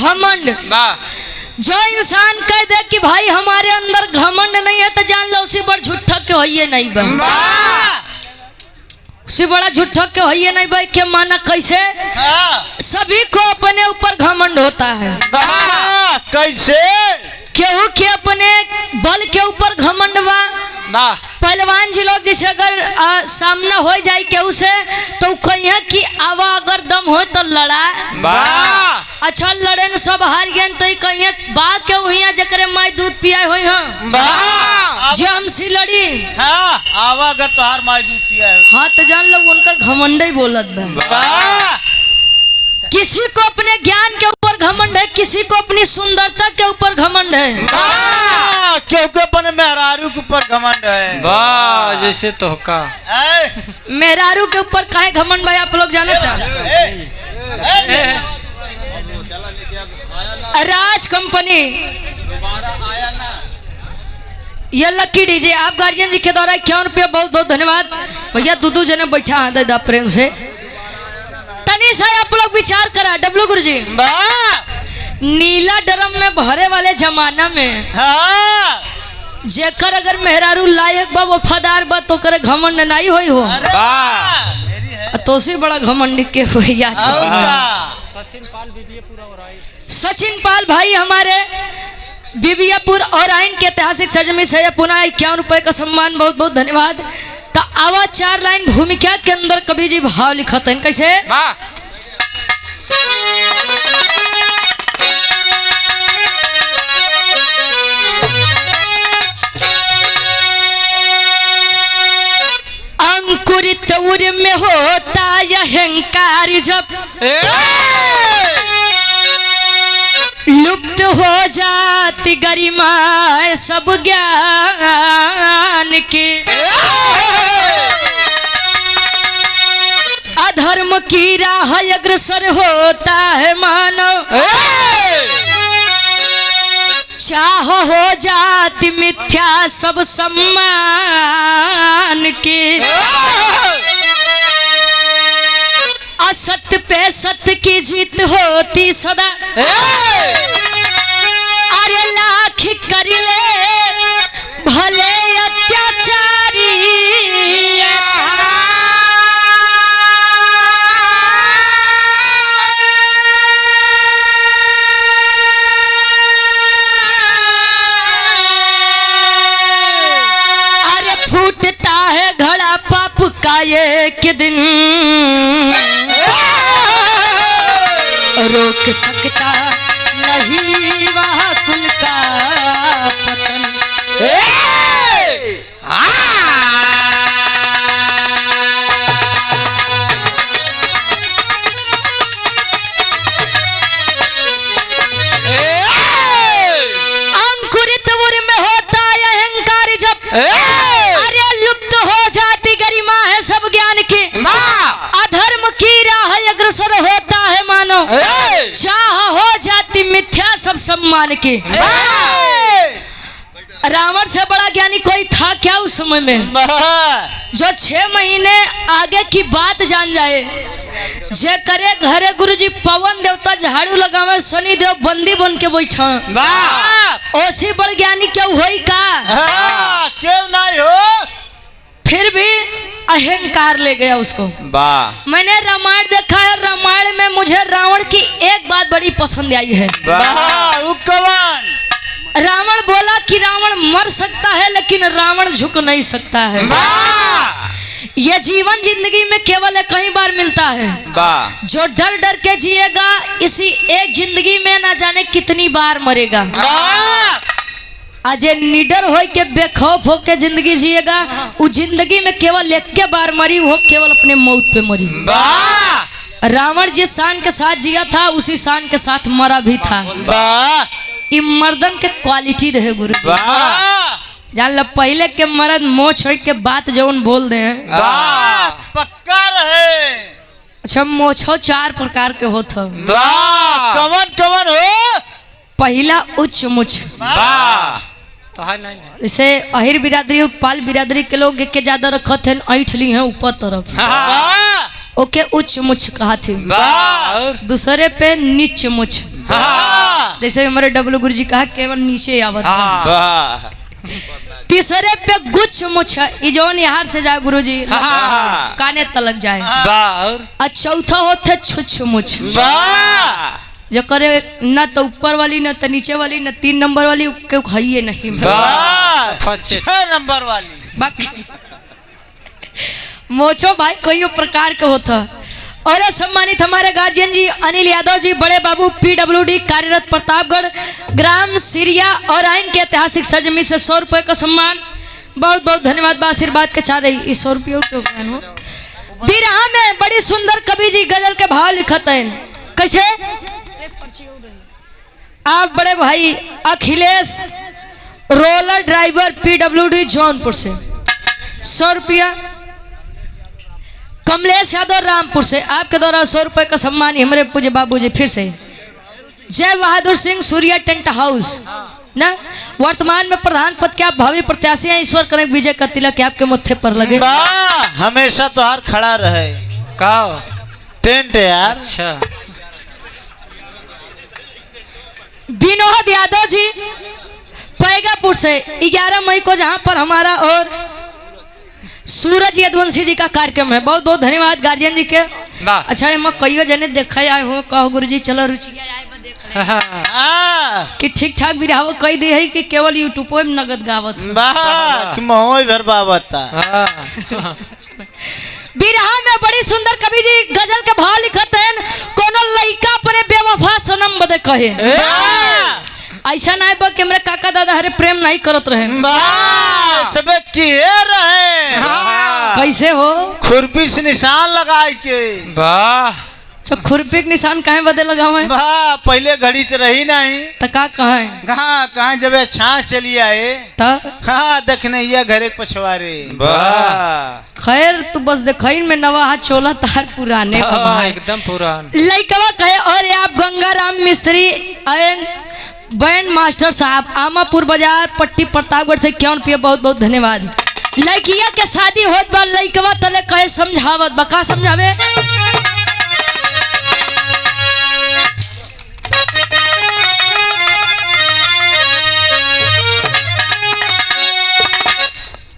घमंड। जो इंसान कह दे कि भाई हमारे अंदर घमंड नहीं है तो जान लो उसी बड़ झूठा के होइए नहीं बा, उसी बड़ा झूठा के होइए नहीं भाई। के माना कैसे? सभी को अपने ऊपर घमंड होता है। कैसे? केहू के अपने बल के ऊपर घमंड बा। पहलवान जी लोग जैसे अगर सामना हो जाए केहू से तो कहिए कि आवा अगर दम हो तो लड़ा। अच्छा लड़े न सब हार गए तो कहिए बा के हुआ जकरे माई दूध पिया हुई हाँ जो हमसे लड़ी। आवा अगर तोहार माई दूध पिया है हाँ तो जान लो उनका घमंड ही बोलत बा। किसी को अपने ज्ञान के ऊपर घमंड है, किसी को अपनी सुंदरता के ऊपर घमंड है, केहू के अपने मेहरारू के ऊपर घमंड है। वाह जैसे तो का मेहरारू के ऊपर काहे घमंड भाई आप लोग जाना चाहते? राज कंपनी ये लकी डीजे आप गार्जियन जी के द्वारा 51 रुपया बहुत बहुत धन्यवाद भैया। दूधू जने बैठा है दा प्रेम से तनी सा आप लोग विचार करा। डब्लू गुरु जी नीला ड्रम में भरे वाले जमाना में जेकर अगर मेहरारू लायक बा वफादार बा तो करे घमंड नहीं होई हो तो से बड़ा घमंड के हुई आज सचिन पाल भाई हमारे बीबियापुर और आइन के ऐतिहासिक सरजमी से पुनः 51 रुपए का सम्मान बहुत बहुत धन्यवाद। तो आवाज 4 लाइन भूमिका के अंदर कवि जी भाव लिखत हैं कैसे? अंकुरित उर में होता अहंकार जब लुप्त हो जाती गरिमा सब ज्ञान के। अधर्म की राह अग्रसर होता है मानव चाह हो जाती मिथ्या सब सम्मान के। असत्य पे सत्य की जीत होती सदा अरे लाख कर ले भले अत्याचारी। अरे फूटता है घड़ा पाप का एक दिन रोक सकता नहीं वह कुल का पतन। अंकुरित उर में होता है अहंकार जब अरे लुप्त हो जाती गरिमा है सब ज्ञान की। अधर्म की राह अग्रसर होता है मानो चाह हो जाती मिथ्या सब सम्मान की। रावण से बड़ा ज्ञानी कोई था क्या उस समय में जो 6 महीने आगे की बात जान जाए। जे करे घरे गुरुजी पवन देवता झाड़ू लगावे शनि देव बंदी बन के बैठा ओसी बड़ ज्ञानी क्यों होई का? क्यों नहीं हो? फिर भी अहंकार ले गया उसको। मैंने रामायण देखा है, रामायण में मुझे रावण की एक बात बड़ी पसंद आई है। रावण बोला कि रावण मर सकता है लेकिन रावण झुक नहीं सकता है। ये जीवन जिंदगी में केवल एक ही बार मिलता है। जो डर डर के जिएगा इसी एक जिंदगी में ना जाने कितनी बार मरेगा। आज निडर हो के बेखौफ हो के जिंदगी जिएगा वो जिंदगी में केवल एक के बार मरी वो केवल अपने मौत पे मरी। रावण जिस शान के साथ जिया था उसी शान के साथ मरा भी था। ये मर्दन के क्वालिटी रहे गुरु जान लो। पहले के मर्द मोह छोड़ के बात जौन बोल दे पक्का रहे। अच्छा मोछो 4 प्रकार के होत हो। कवन कवन हो? पहला उच्च मुछ जैसे अहिर बिरादरी और पाल बिरादरी के लोग के ज्यादा रखत है ऐठली हैं ऊपर तरफ ओके उच्च मुछ कहा थी। दूसरे पे नीच मुछ हाँ जैसे हमारे डब्लू गुरु जी कहा केवल नीचे आवत बा। वाह तीसरे पे गुच्छ मुछ इजोन यहाँ से जा गुरु जी हाँ। काने तलक जाए। और और चौथा होते छुछ मुछ वाह जो करे न तो ऊपर वाली न तो नीचे वाली न 3 नंबर वाली के खाइए नहीं वाह फचे। 6 नंबर वाली बाकी मोचो भाई कोई प्रकार का होता। और सम्मानित हमारे गार्जियन जी अनिल यादव जी बड़े बाबू PWD कार्यरत प्रतापगढ़ ग्राम सिरिया और आइन के ऐतिहासिक सरजमी से 100 रुपए का सम्मान। बहुत बहुत धन्यवाद बा आशीर्वाद के चाह रही 100 रुपये हो। बिरहा में बड़ी सुंदर कवि जी गजल के भाव लिखत हैं कैसे। आप बड़े भाई Akhilesh roller driver PWD Jaunpur से 100 रुपया। कमलेश यादव रामपुर से आपके द्वारा 100 रुपए का सम्मान हमारे पूज्य बाबू जी फिर से। जय बहादुर सिंह सूर्या टेंट हाउस ना वर्तमान में प्रधान पद के आप भावी प्रत्याशी हैं। ईश्वर करें विजय का तिलक आपके मत्थे पर लगे। वाह हमेशा तो हार खड़ा रहे का टेंट यार। अच्छा विनोद यादव जी पैगापुर से 11 मई को जहां पर हमारा और सूरज यदुवंशी जी का कार्यक्रम है। बहुत बहुत धन्यवाद गार्जियन जी के। वाह। अच्छा मैं कईयो जने देखा आए हो कहो गुरु जी चलो रुचिया आए बा देख ले हाँ कि ठीक ठाक भी रहो कही दे है कि केवल यूट्यूब में नगद गावत। वाह कि मोह भर बाबता बिरहा में बड़ी सुंदर कवि जी गजल के भाव लिखत हैं कोनो लइका अपने बेवफा सनम बदे कहे। ऐसा ना बा कि हमरे काका दादा हरे प्रेम नहीं करत रहे। वाह सबे किए रहे कैसे हो खुरपी से निशान लगाए के। वाह तो खुरपी के निशान काहे बदे लगावे वाह पहले घड़ी तो रही नहीं तो का कहे कहाँ कहाँ जब छाछ चली आए तो हाँ देखने ये घरे पछवारे। वाह खैर तू बस देखइन में नवा हाथ चोला तार पुराने का हाँ, भाई। एकदम पुरान लइकवा कहे और आप गंगाराम मिस्त्री एंड बैंड मास्टर साहब आमापुर बाजार पट्टी प्रतापगढ़ से 51 रुपया बहुत बहुत धन्यवाद। लड़किया के शादी होत बा लइकवा तले कहे समझावत बका समझावे।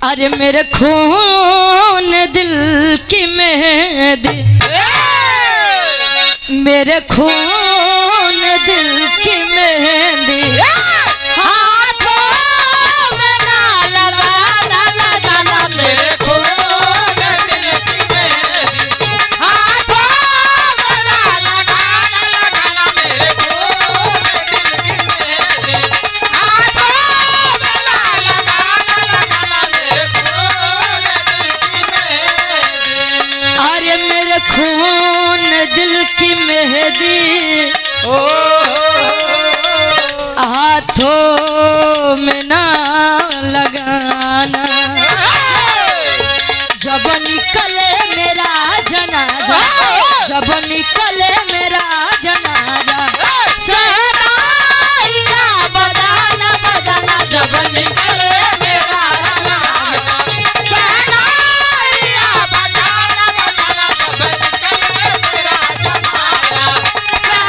अरे मेरे खून दिल की मेहंदी मेरे खून दिल की मेहंदी हाथों में ना लगाना मेरे खून दिल की मेहंदी हाथों में ना लगाना मेरे खून दिल की मेहंदी हाथों में ना लगाना मेरे खून दिल की मेहंदी। अरे मेरे खून दिल की मेहंदी हाथों में ना लगाना जब निकले मेरा जनाजा जब निकले मेरा जनाजा सहनाइया बजाना बजाना जब निकले मेरा जनाजा सहनाइया बजाना बजाना जब निकले मेरा जनाजा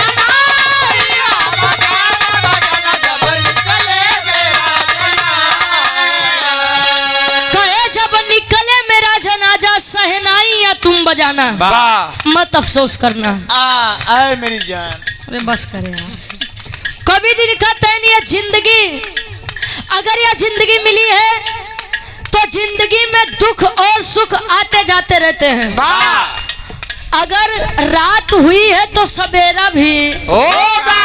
सहनाइया बजाना बजाना जब निकले मेरा जनाजा। कहे जब निकले मेरा जनाजा सहनाइया तुम बजाना वाह मत अफसोस करना। आए मेरी जान। अरे बस करे यार। कवि जी लिखा है ये जिंदगी अगर यह जिंदगी मिली है तो जिंदगी में दुख और सुख आते जाते रहते हैं। वाह अगर रात हुई है तो सवेरा भी होगा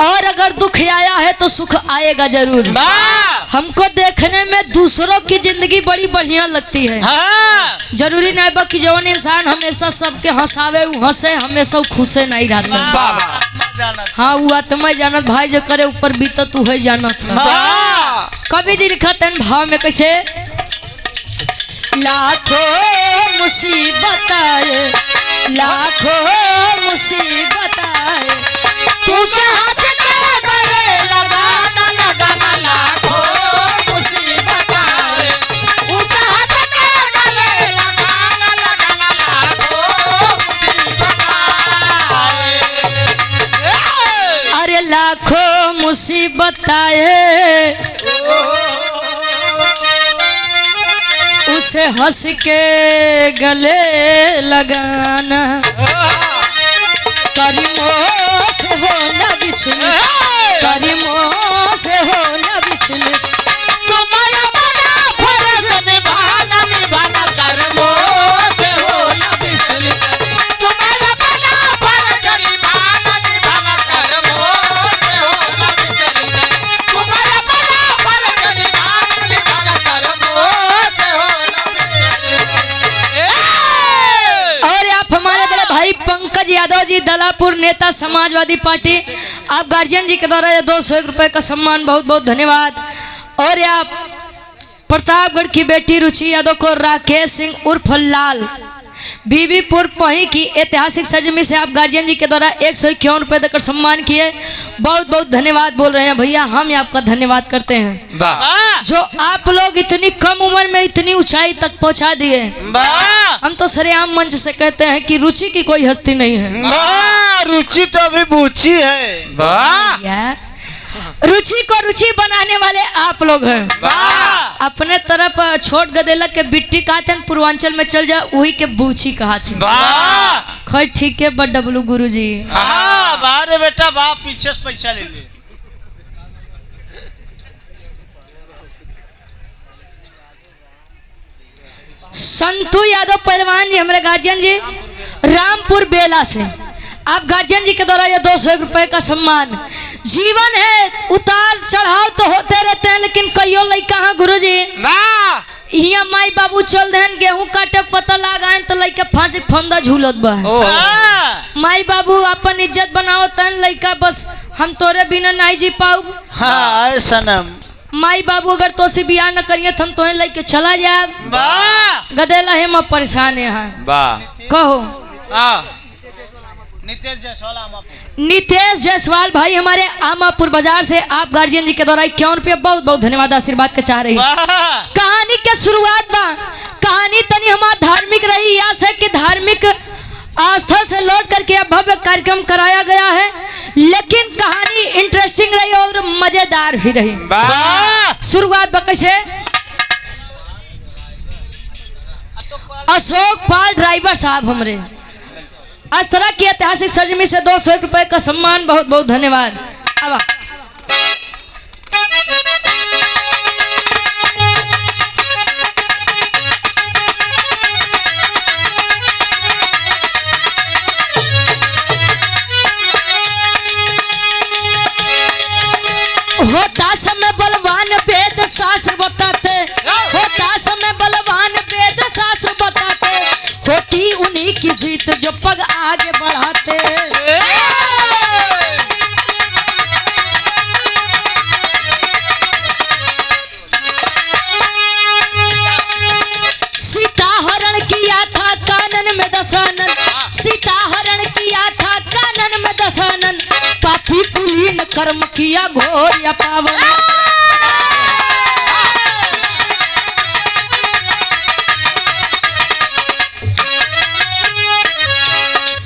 और अगर दुख आया है तो सुख आएगा जरूर। वाह हमको देखने में दूसरों की जिंदगी बड़ी बढ़िया लगती है। हाँ जरूरी नहीं बा कि जौन इंसान हमेशा सबके हंसावे उ हंसे हमेशा उ खुशे नहीं रहता। वाह हाँ वो आत्मा जानत भाई जो करे ऊपर बीतत हुए जानत है। वाह कवि जी लिखा तन भाव में कैसे लाखों मुसीबत आए लाखों मुसीबत आए तू क्या हंस के गले लगाना लगाना लाखों मुसीबत आए तू क्या हंस के गले लगाना लगाना लाखों मुसीबत आए। अरे खुशी बताए, उसे हंस के गले लगाना। करीमों से हो न विसल, करीमों से हो न विसल, तुम्हारा बना फर्ज निभाना निभाना। करीमों से हो न विसल, तुम्हारा बना फर्ज निभाना निभाना। करीमों से हो न विसल, तुम्हारा बना फर्ज निभाना निभाना। करीमों से हो न विसल। और आप हमारे बड़े भाई पंकज यादव जी, दलापुर नेता, समाजवादी पार्टी, आप गार्जियन जी के द्वारा ये 201 रुपए का सम्मान, बहुत बहुत धन्यवाद। और आप प्रतापगढ़ की बेटी रुचि यादव को राकेश सिंह उर्फ लाल, बीबीपुर पही की ऐतिहासिक सरजमी से आप गार्जियन जी के द्वारा 151 रुपए देकर सम्मान किए, बहुत बहुत धन्यवाद बोल रहे हैं भैया। हम आपका धन्यवाद करते हैं वाह जो आप लोग इतनी कम उम्र में इतनी ऊंचाई तक पहुंचा दिए। हम तो सरेआम मंच से कहते हैं कि रुचि की कोई हस्ती नहीं है। रुचि तो अभी बूची है। वाह या? रुचि को रुचि बनाने वाले आप लोग हैं। अपने तरफ छोट गदेला के बिट्टी कहते हैं, पूर्वांचल में चल जा वही के बूची कहते हैं। खैर ठीक है डब्लू गुरु जी। बारे बेटा बाप पीछे से पैसा ले ले। संतू यादव पहलवान जी, हमारे गार्जियन जी, रामपुर बेला से आप गार्जियन जी के द्वारा ये 201 रुपए का सम्मान। जीवन है उतार चढ़ाव तो होते रहते हैं, लेकिन कईयों लड़का हाँ गुरु जी यहाँ माई बाबू चल देन गेहूं काटे पता लगाए तो लड़का फांसी फंदा झूलत बा। माई बाबू अपन इज्जत बनाओ तन लड़का बस हम तोरे बिना नहीं जी पाऊ। हाँ सनम माई बाबू अगर तो से बियाह न करिए तो हम तुम्हें लेके चला जाए। गदेला है मैं परेशान यहाँ कहो। नितेश जायसवाल भाई हमारे आमापुर बाजार से आप गार्जियन जी के द्वारा 51 रुपये, बहुत बहुत धन्यवाद आशीर्वाद के चाह रही। कहानी के शुरुआत में कहानी तनी हमारा धार्मिक रही, आस है कि धार्मिक स्थल से लौट करके भव्य कार्यक्रम कराया गया है, लेकिन कहानी इंटरेस्टिंग रही और मजेदार भी रही। शुरुआत बकई से अशोक पाल ड्राइवर साहब हमरे इस तरह की ऐतिहासिक सरजमी से 201 रुपए का सम्मान, बहुत बहुत धन्यवाद। अब होता समय बलवान वेद शास्त्र बताते, होता समय बलवान वेद शास्त्र बताते, होती उन्हीं की जीत जो पग आगे बढ़ाते। सीता हरण किया था कानन में दशानन, सीता हरण किया था कानन में दशानन, पापी कुलीन कर्म किया घोर या पावन।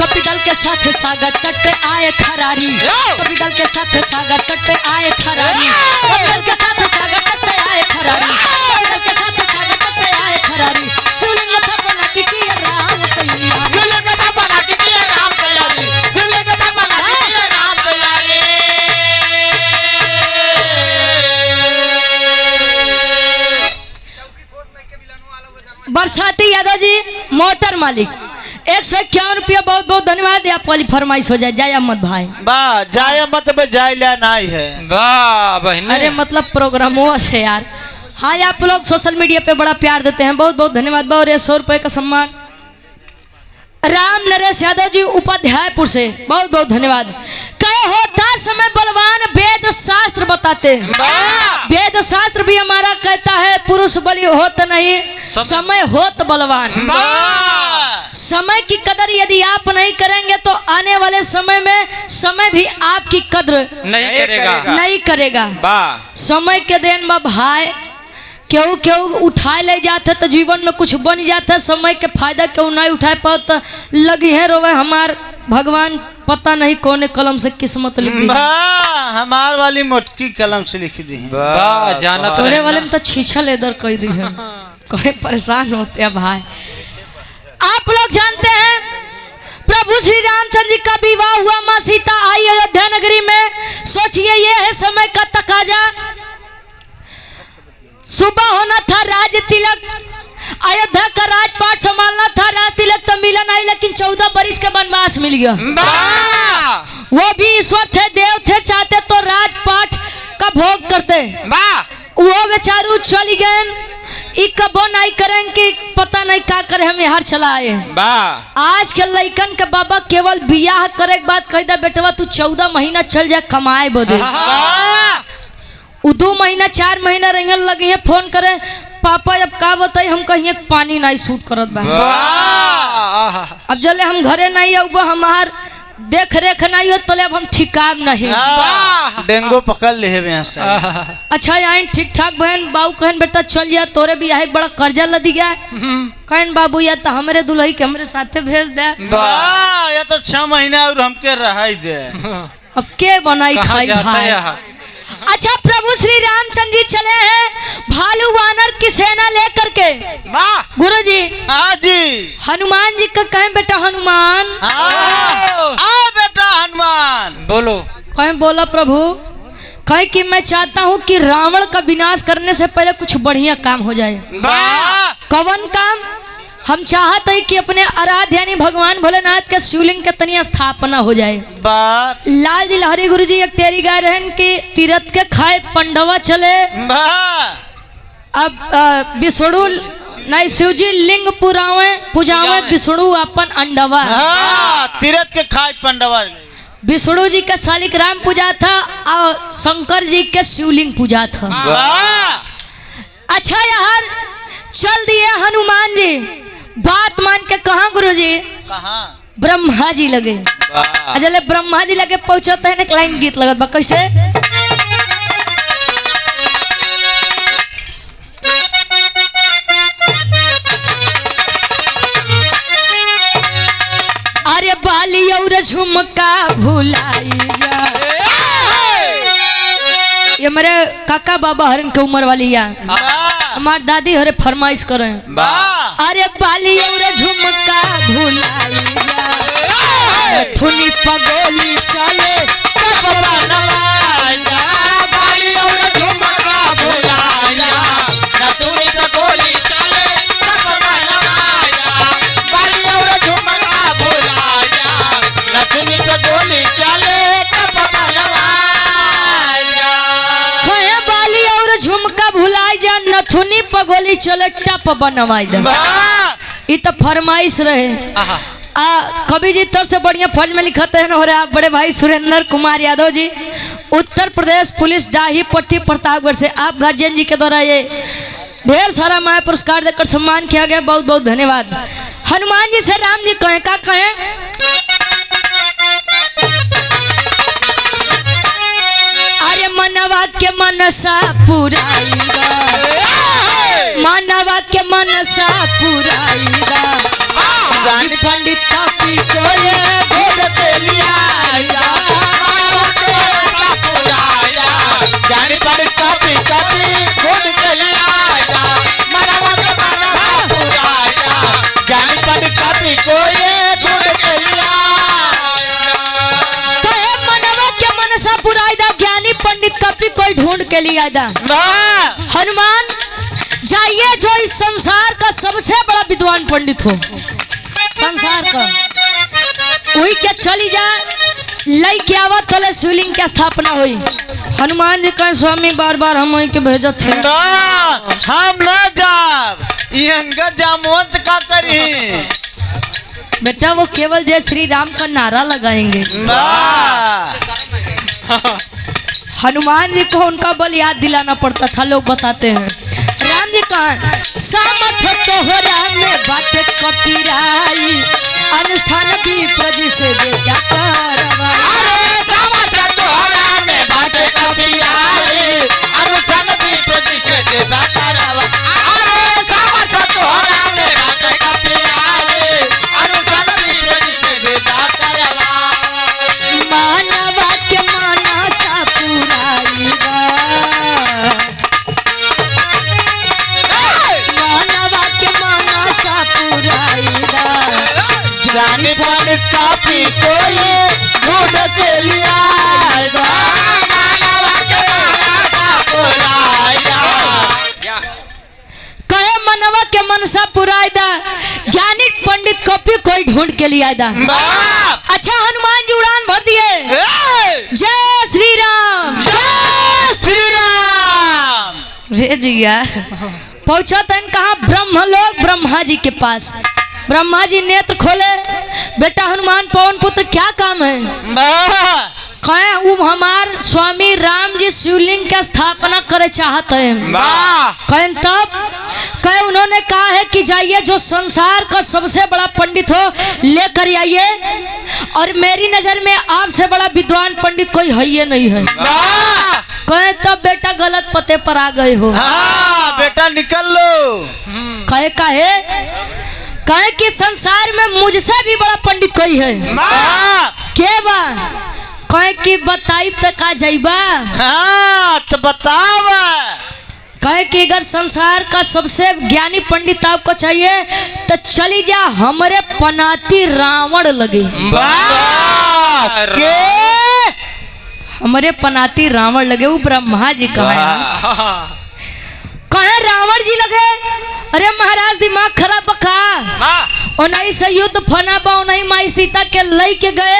कपिदल के साथ सागर तट पे आए खरारी, कपिदल के साथ सागर तट पे आए खरारी, कपिदल के साथ सागर तट पे आए खरारी, कपिदल के साथ सागर तट पे आए खरारी। शिवलिंग था बना के किया राम तैयारी, शिवलिंग था बना के किया राम तैयारी, शिवलिंग था बना के किया राम तैयारी। बरसाती यादव जी मोटर मालिक 151 रुपया, बहुत बहुत धन्यवाद। आप वाली फरमाइश हो जाए जाए अहमद भाई। जाए मत जाए ला नहीं है। बहन अरे मतलब प्रोग्रामों से यार। हाँ आप लोग सोशल मीडिया पे बड़ा प्यार देते हैं, बहुत बहुत धन्यवाद। और ये 100 रुपए का सम्मान राम नरेश यादव जी उपाध्यायपुर से, बहुत बहुत धन्यवाद। कहे होता समय बलवान वेद शास्त्र बताते हैं, वेद शास्त्र भी हमारा कहता है पुरुष बलि होत नहीं, समय होत बलवान। समय की कदर यदि आप नहीं करेंगे तो आने वाले समय में समय भी आपकी कदर नहीं करेगा, नहीं करेगा। समय के देन में भाई केहू केहू उठाए ले जाते तो जीवन में कुछ बन जाता, समय के फायदा केहू नहीं उठाए पाओ तो लगी है रोवे हमार भगवान पता नहीं कौन कलम से किस्मत लिख दी। हमार वाली मोटकी कलम से लिख दी है। जानत तोरे वाले में तो छीछा लेदर कह दी है। कोई परेशान होते हैं भाई। आप लोग जानते हैं प्रभु श्री रामचंद्र जी का विवाह हुआ, माँ सीता आई अयोध्या नगरी में। सोचिए ये है समय का तकाजा। सुबह होना था राज तिलक, अयोध्या का राजपाट संभालना था। राज तिलक तो मिला नहीं, लेकिन 14 बरिस के वनवास मिल गया। वो भी ईश्वर थे, देव थे, चाहते तो राजपाट का भोग करते। वो बेचारू चली गए, कबो नहीं करें कि पता नहीं क्या करे, हम यहाँ चला आए। आज के लइकन के बाबा केवल बियाह करे के बाद कह दे बेटवा तू 14 महीना चल जा कमाए बदे। 2 महीना 4 महीना रेंगन लगे हैं, फोन करे पापा अब का बताई, हम कहिए पानी नहीं सूट करत बा। अब जले हम घरे नहीं आऊब, हमार देख रेख नहीं हो तो अब हम ठिकाब नहीं। डेंगू पकड़ ले यहाँ से। अच्छा यहाँ ठीक ठाक बहन बाबू कहन बेटा चल जा, तोरे भी यहाँ बड़ा कर्जा लदी गया। कहन बाबू या तो हमारे दुल्ही के हमारे साथे भेज दे। या तो 6 महीना और हमके रह दे। अब के बनाई खाई भाई। अच्छा प्रभु श्री रामचंद्र जी चले हैं भालू वानर की सेना लेकर के। गुरु जी हाँ जी। हनुमान जी का कहें बेटा हनुमान। बेटा हनुमान बोलो। कहें बोला प्रभु। कहें कि मैं चाहता हूँ कि रावण का विनाश करने से पहले कुछ बढ़िया काम हो जाए। कौन काम? हम चाहते हैं कि अपने आराध्य यानी भगवान भोलेनाथ के शिवलिंग के तनिया स्थापना हो जाए। लाल जी लहरी गुरु जी एक तेरी गाय रहन के तीरथ के खाए पंडवा चले। अब विष्णु नहीं शिव जी लिंग पुजावे विष्णु अपन अंडवा। तीरथ के खाए पंडवा। विष्णु जी का शालिक राम पूजा था और शंकर जी के शिवलिंग पूजा था। अच्छा यार चल दिए हनुमान जी, बात मान के कहा गुरु जी? कहाँ? ब्रह्मा जी लगे। अजले ब्रह्मा जी लगे पहुंचते हैं, लाइन गीत लगत बा कैसे? अरे बाली और झुमका भुलाई जा। ये मेरे काका बाबा हरन के उम्र वाली या हमार दादी हरे फरमाइश करे। अरे बाली और झुमका भुलाई जा, थुनी पगोली चले बाली और झुमका भुलाई जा, थुनी पगोली चले बाली और झुमका भुलाई जा, थुनी पगोली चले झुमका भुलाई जा, नथुनी पगोली चले टप बनवाई दे। ये तो फरमाइश रहे। कवि जी तरफ से बढ़िया फर्ज में लिखते हैं और आप बड़े भाई सुरेंद्र कुमार यादव जी, उत्तर प्रदेश पुलिस डाही पट्टी प्रतापगढ़ से आप गार्जियन जी के द्वारा ये ढेर सारा माया पुरस्कार देकर सम्मान किया गया। बहुत बहुत धन्यवाद। हनुमान जी से राम जी कहें का कहें? अरे मनवा के मनसा पुराईगा, मनवा के मनसा पुराईगा, पंडित कापी को ये भेद के लिया मनवा के मनसा पुराईगा, ज्ञानी पंडित कापी भेद के लिया मनवा के मनसा पुराईगा, ज्ञानी पंडित कापी को ये भेद के लिया मनवा के मनसा पुराईगा, ज्ञानी पंडित कभी कोई ढूंढ के लिया था। हनुमान जाइए जो इस संसार का सबसे बड़ा विद्वान पंडित हो संसार का, वही के चली जा लई के आवत तले शिवलिंग की स्थापना हुई। हनुमान जी कहे स्वामी बार बार हम वही के भेजत थे। हम न जाब अंगद जामवंत का करी बेटा, वो केवल जय श्री राम का नारा लगाएंगे। हनुमान जी को उनका बल याद दिलाना पड़ता था, लोग बताते हैं। राम जी कहा सामर्थ तोहरा में बाटे कपिराई, अनुष्ठान भी प्रजी से दे क्या करवाई। अरे सामर्थ तोहरा में बाटे कपिराई, अनुष्ठान भी प्रजी से दे क्या करवाई। ढूंढ के लिए आया। वाह अच्छा हनुमान जी उड़ान भर दिए। जय श्री राम। जय श्री राम। रे जिया पहुंचा तन कहा ब्रह्मलोक ब्रह्मा जी के पास। ब्रह्मा जी नेत्र खोले, बेटा हनुमान पवन पुत्र क्या काम है? वाह कहे हमार स्वामी राम जी शिवलिंग का स्थापना करे चाहते हैं। वाह कहे तब कहे उन्होंने कहा है कि जाइए जो संसार का सबसे बड़ा पंडित हो लेकर आइए, और मेरी नजर में आपसे बड़ा विद्वान पंडित कोई है ही नहीं है। वाह कहे तब बेटा गलत पते पर आ गए हो। हाँ बेटा निकल लो। कहे कि संसार में मुझसे भी बड़ा पंडित कोई है। वाह के बा? कहे कि बताई तो का जाइबा। हाँ तो बताओ। कहे कि अगर संसार का सबसे ज्ञानी पंडित आपको चाहिए तो चली जा हमारे पनाती रावण लगे। वाह के हमारे पनाती रावण लगे, वो ब्रह्मा जी कहे। कहे रावण जी लगे। अरे महाराज दिमाग खराब बका, उन्हीं से युद्ध फना बा, उन्हीं माई सीता के लई के गए।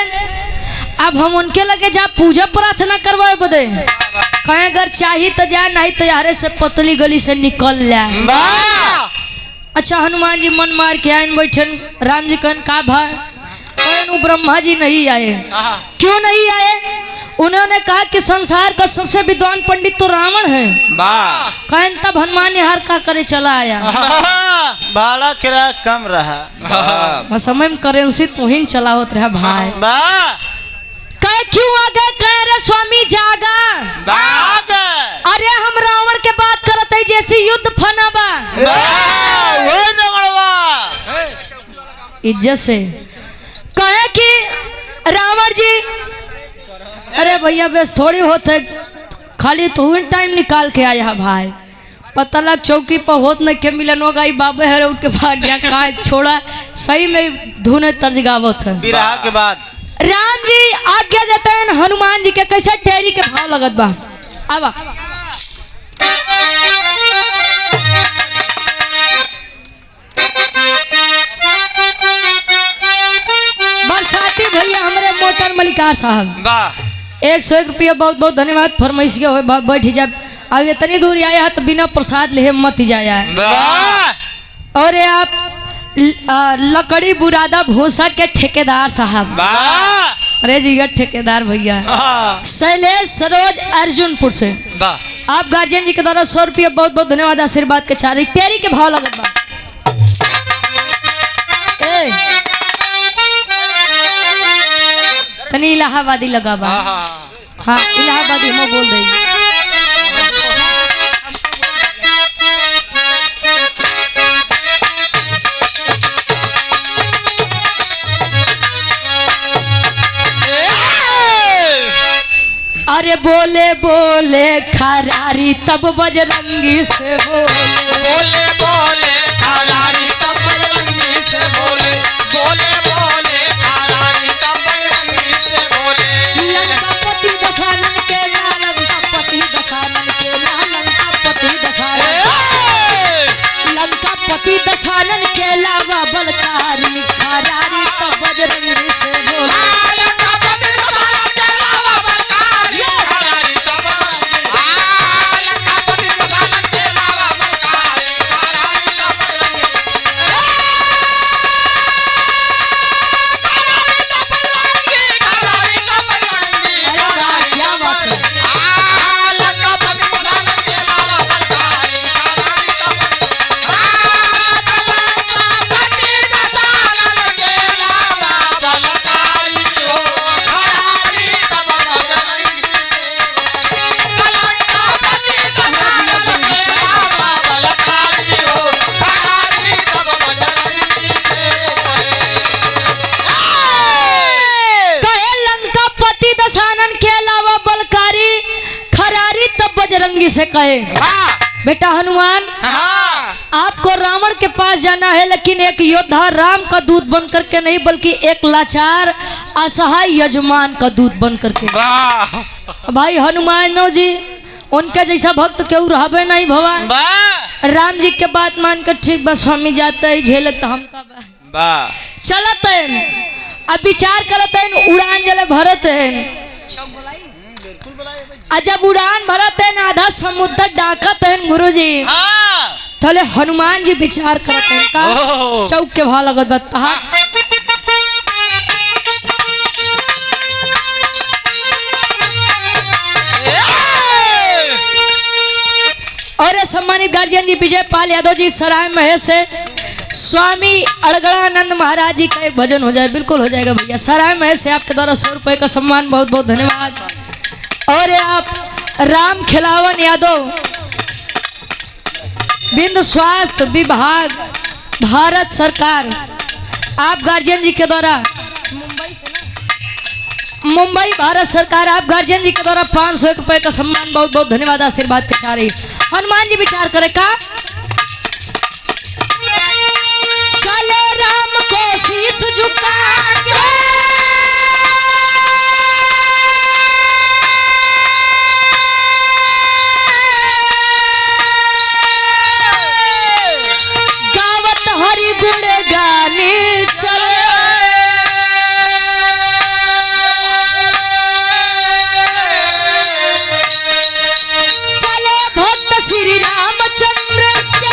अब हम उनके लगे जा पूजा प्रार्थना करवाए बदे। कहे अगर चाहिए तो जा, नहीं तो यारे से पतली गली से निकल ले। अच्छा हनुमान जी मन मार के आए बैठन। राम जी कहन का भा? कहन ब्रह्मा जी नहीं आए। क्यों नहीं आए? उन्होंने कहा कि संसार का सबसे विद्वान पंडित तो रावण है। कहन तब हनुमान यार का करे चला आया। भाड़ा किराया कम रहा। समय में करेंसी तुहिन चला होत रहा भाई। कहे क्यों आ गए? कह रहे स्वामी जागा। अरे हम रावण के बात करते जैसी युद्ध फना बा। इज्जत से कहे कि रावण जी अरे भैया बस थोड़ी होते, खाली तू टाइम निकाल के आया भाई। पता लग चौकी पर होत न के मिलन होगा, बाबे है उठ के भाग गया। कहा छोड़ा सही में धुने तर्ज गावत है। विरह के बाद राम जी आज्ञा देते हैं हनुमान जी के। कैसे टेरी के भाव लगत बा। आवा बरसाती भैया हमारे मोटर मलिकार साहब 101 रुपया बहुत बहुत धन्यवाद। फरमाइश के हो बैठ जा। अब इतनी दूर आया है तो बिना प्रसाद ले मत जाया। और आप लकड़ी बुरादा भूसा के ठेकेदार साहब। अरे जी ठेकेदार भैया शैलेश सरोज अर्जुनपुर से आप गार्जियन जी के द्वारा 100 रुपया बहुत बहुत धन्यवाद। आशीर्वाद के चारी टेरी के भाव लगत बा। तनी इलाहाबादी लगा बा। हाँ इलाहाबादी हम बोल दे। अरे बोले बोले खरारी तब बजरंगी से बोले। बोले बोले खरारी तब बजरंगी से बोले। बोले बोले खरारी तब बजरंगी से बोले। लंकापति दशरथ के लाल, लंकापति दशरथ के लाल, लंकापति दशरथ, लंकापति दशरथ के लावा बलकारी खरारी तब बजरंगी से बोले। बजरंगी से कहे बेटा हनुमान आपको रावण के पास जाना है, लेकिन एक योद्धा राम का दूत बन करके नहीं बल्कि एक लाचार असहाय यजमान का दूत बन करके। भाई हनुमान जी उनके जैसा भक्त क्यों रहबे नहीं भगवान। राम जी के बात मान कर ठीक बा स्वामी जाता है झेलत हम का बा चलत है अब विचार करत है उड़ान जले भरत है जब उड़ान भरत है आधा समुद्र डाकत है गुरुजी थले हनुमान जी विचार करत है का ओह। चौक के भाव लगत बता और ये सम्मानित गार्जियन जी विजय पाल यादव जी सराय महेश से स्वामी अड़गड़ानंद महाराज जी का एक भजन हो जाए बिल्कुल हो जाएगा भैया सराय महेश से आपके द्वारा 100 रुपए का सम्मान बहुत बहुत धन्यवाद। और ये आप राम खिलावन यादव बिंद स्वास्थ्य विभाग भारत सरकार आप गार्जियन जी के द्वारा मुंबई भारत सरकार आप गार्जियन जी के द्वारा 500 रुपए का सम्मान बहुत बहुत धन्यवाद आशीर्वाद के सारे हनुमान जी विचार करे का चले राम को शीश झुका के गावत हरि गुण गाने चले श्री रामचंद्र के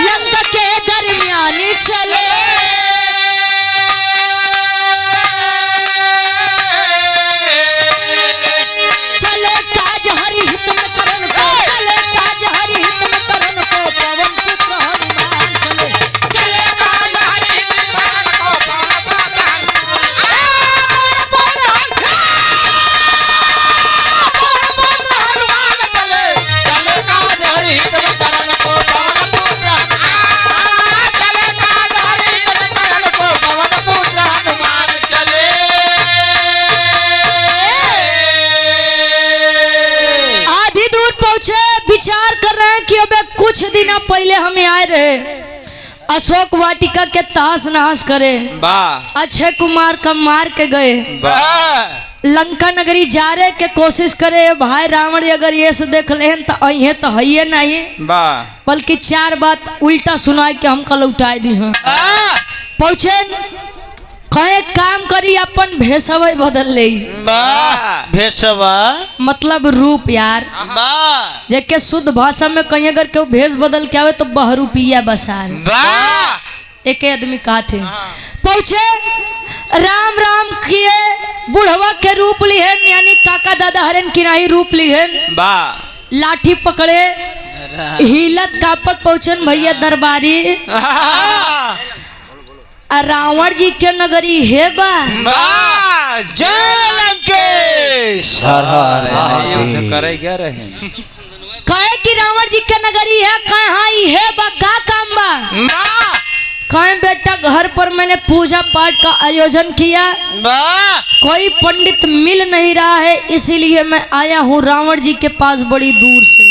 लंका के दरमियान चले चले काज हरि हित में करण को चले काज हरि हित में करण को पवन पुत्र हनुमान चले चले काज हरि हित में करण को पवन पुत्र विचार कर रहे हैं कि अबे कुछ दिन पहले हम आए रहे अशोक वाटिका के तहस नहस करे बा अक्षय कुमार का मार के गए बा लंका नगरी जा रहे के कोशिश करे भाई रावण अगर ये से देख ले तो अहे तो है नहीं बा बल्कि 4 बात उल्टा सुनाए के हमका लौटाए दी हैं पहुंचे कहे काम करी अपन भेषव बदल ले बा भेषवा मतलब रूप यार बा जेके शुद्ध भाषा में कहीं अगर केहू भेष बदल के आवे तो बहरूपिया बसार बा एक आदमी कहा थे पहुंचे राम राम किए बुढ़वा के रूप लिए यानी काका दादा हरन किराही रूप लिए बा लाठी पकड़े हिलत कापत पहुंचन भैया दरबारी रावण जी के नगरी है बा जय लंकेश हर हर महादेव करे क्या रहे कहे कि रावण जी के नगरी है कहे हाँ है बा का काम बा कहे बेटा घर पर मैंने पूजा पाठ का आयोजन किया कोई पंडित मिल नहीं रहा है इसीलिए मैं आया हूँ रावण जी के पास बड़ी दूर से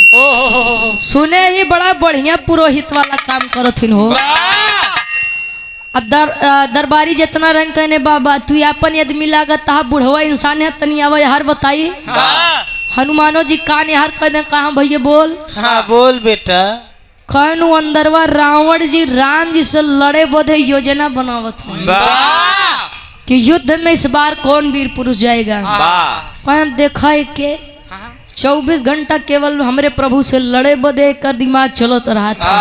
सुने ही बड़ा बढ़िया पुरोहित वाला काम करथिन हो अब दरबारी जितना रंग कहने बाबा तू अपन आदमी लागत ता बुढ़वा इंसान है तनी आवा यार बताई हनुमानो जी कान यार कहने कहा भैया बोल हाँ बोल बेटा कहनु अंदरवा रावण जी राम जी से लड़े बधे योजना बनावत हो कि युद्ध में इस बार कौन वीर पुरुष जाएगा हम देखा के 24 घंटा केवल हमरे प्रभु से लड़े बदे कर दिमाग चलत रहा था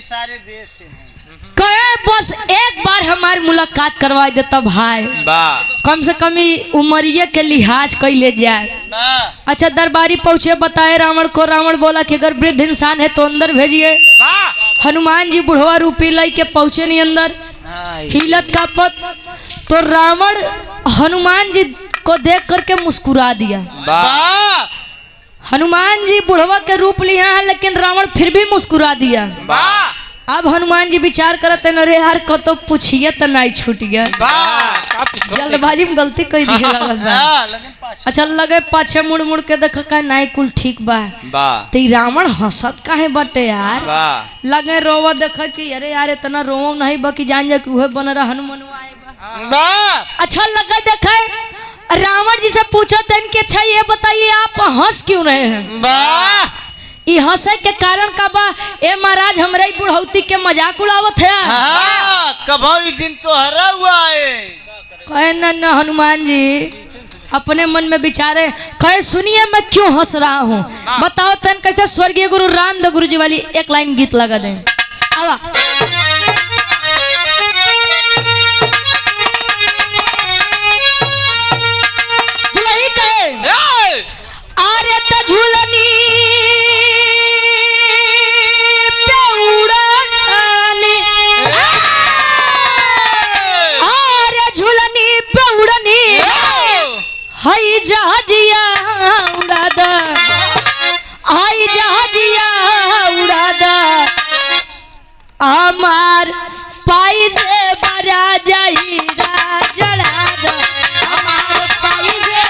सारे देश से कहे बस एक बार हमारी मुलाकात करवा देता भाई कम से कम ही उमरिया के लिहाज कर ले जाए अच्छा दरबारी पहुंचे बताए रावण को रावण बोला कि अगर वृद्ध इंसान है तो अंदर भेजिए हनुमान जी बुढ़वा रूपी लाई के पहुंचे नहीं अंदर हिलत का पत तो रावण हनुमान जी को देख करके मुस्कुरा दिया हनुमान जी बुढ़वा के रूप लिया है लेकिन रावण फिर भी मुस्कुरा दिया अब हनुमान जी विचार करते न रे यार को तो पूछिए तो नहीं छूट गया जल्दबाजी में गलती कर दी अच्छा लगे पाछे मुड़ मुड़ के देख का नहीं कुल ठीक बा तो रावण हंसत काहे बटे यार लगे रोवा देख कि अरे यार इतना रोव नहीं बाकी जान जा कि वह बन रहा हनुमान आए बा अच्छा लगे देखे रावण जी से पूछा था कि अच्छा ये बताइए आप हंस क्यों रहे हैं? वाह ये हंसे के कारण का बा? ए महाराज हमरे बुढ़ौती के मजाक उड़ावत है। हाँ कभो एक दिन तो हरा हुआ है। कहे न हनुमान जी अपने मन में विचारे, कहे सुनिए मैं क्यों हंस रहा हूँ, बताओ तन कैसे स्वर्गीय गुरु रामदेव गुरु जी वाली एक लाइन गीत लगा दें। आवा दुल्ही कहे आरे त झूलनी पे उड़ानी, आरे झूलनी पे उड़नी हई जहाजिया उड़ादा, हई जहाजिया उड़ादा हमार पाई से बरा जाई जड़ादा, हमार पाई से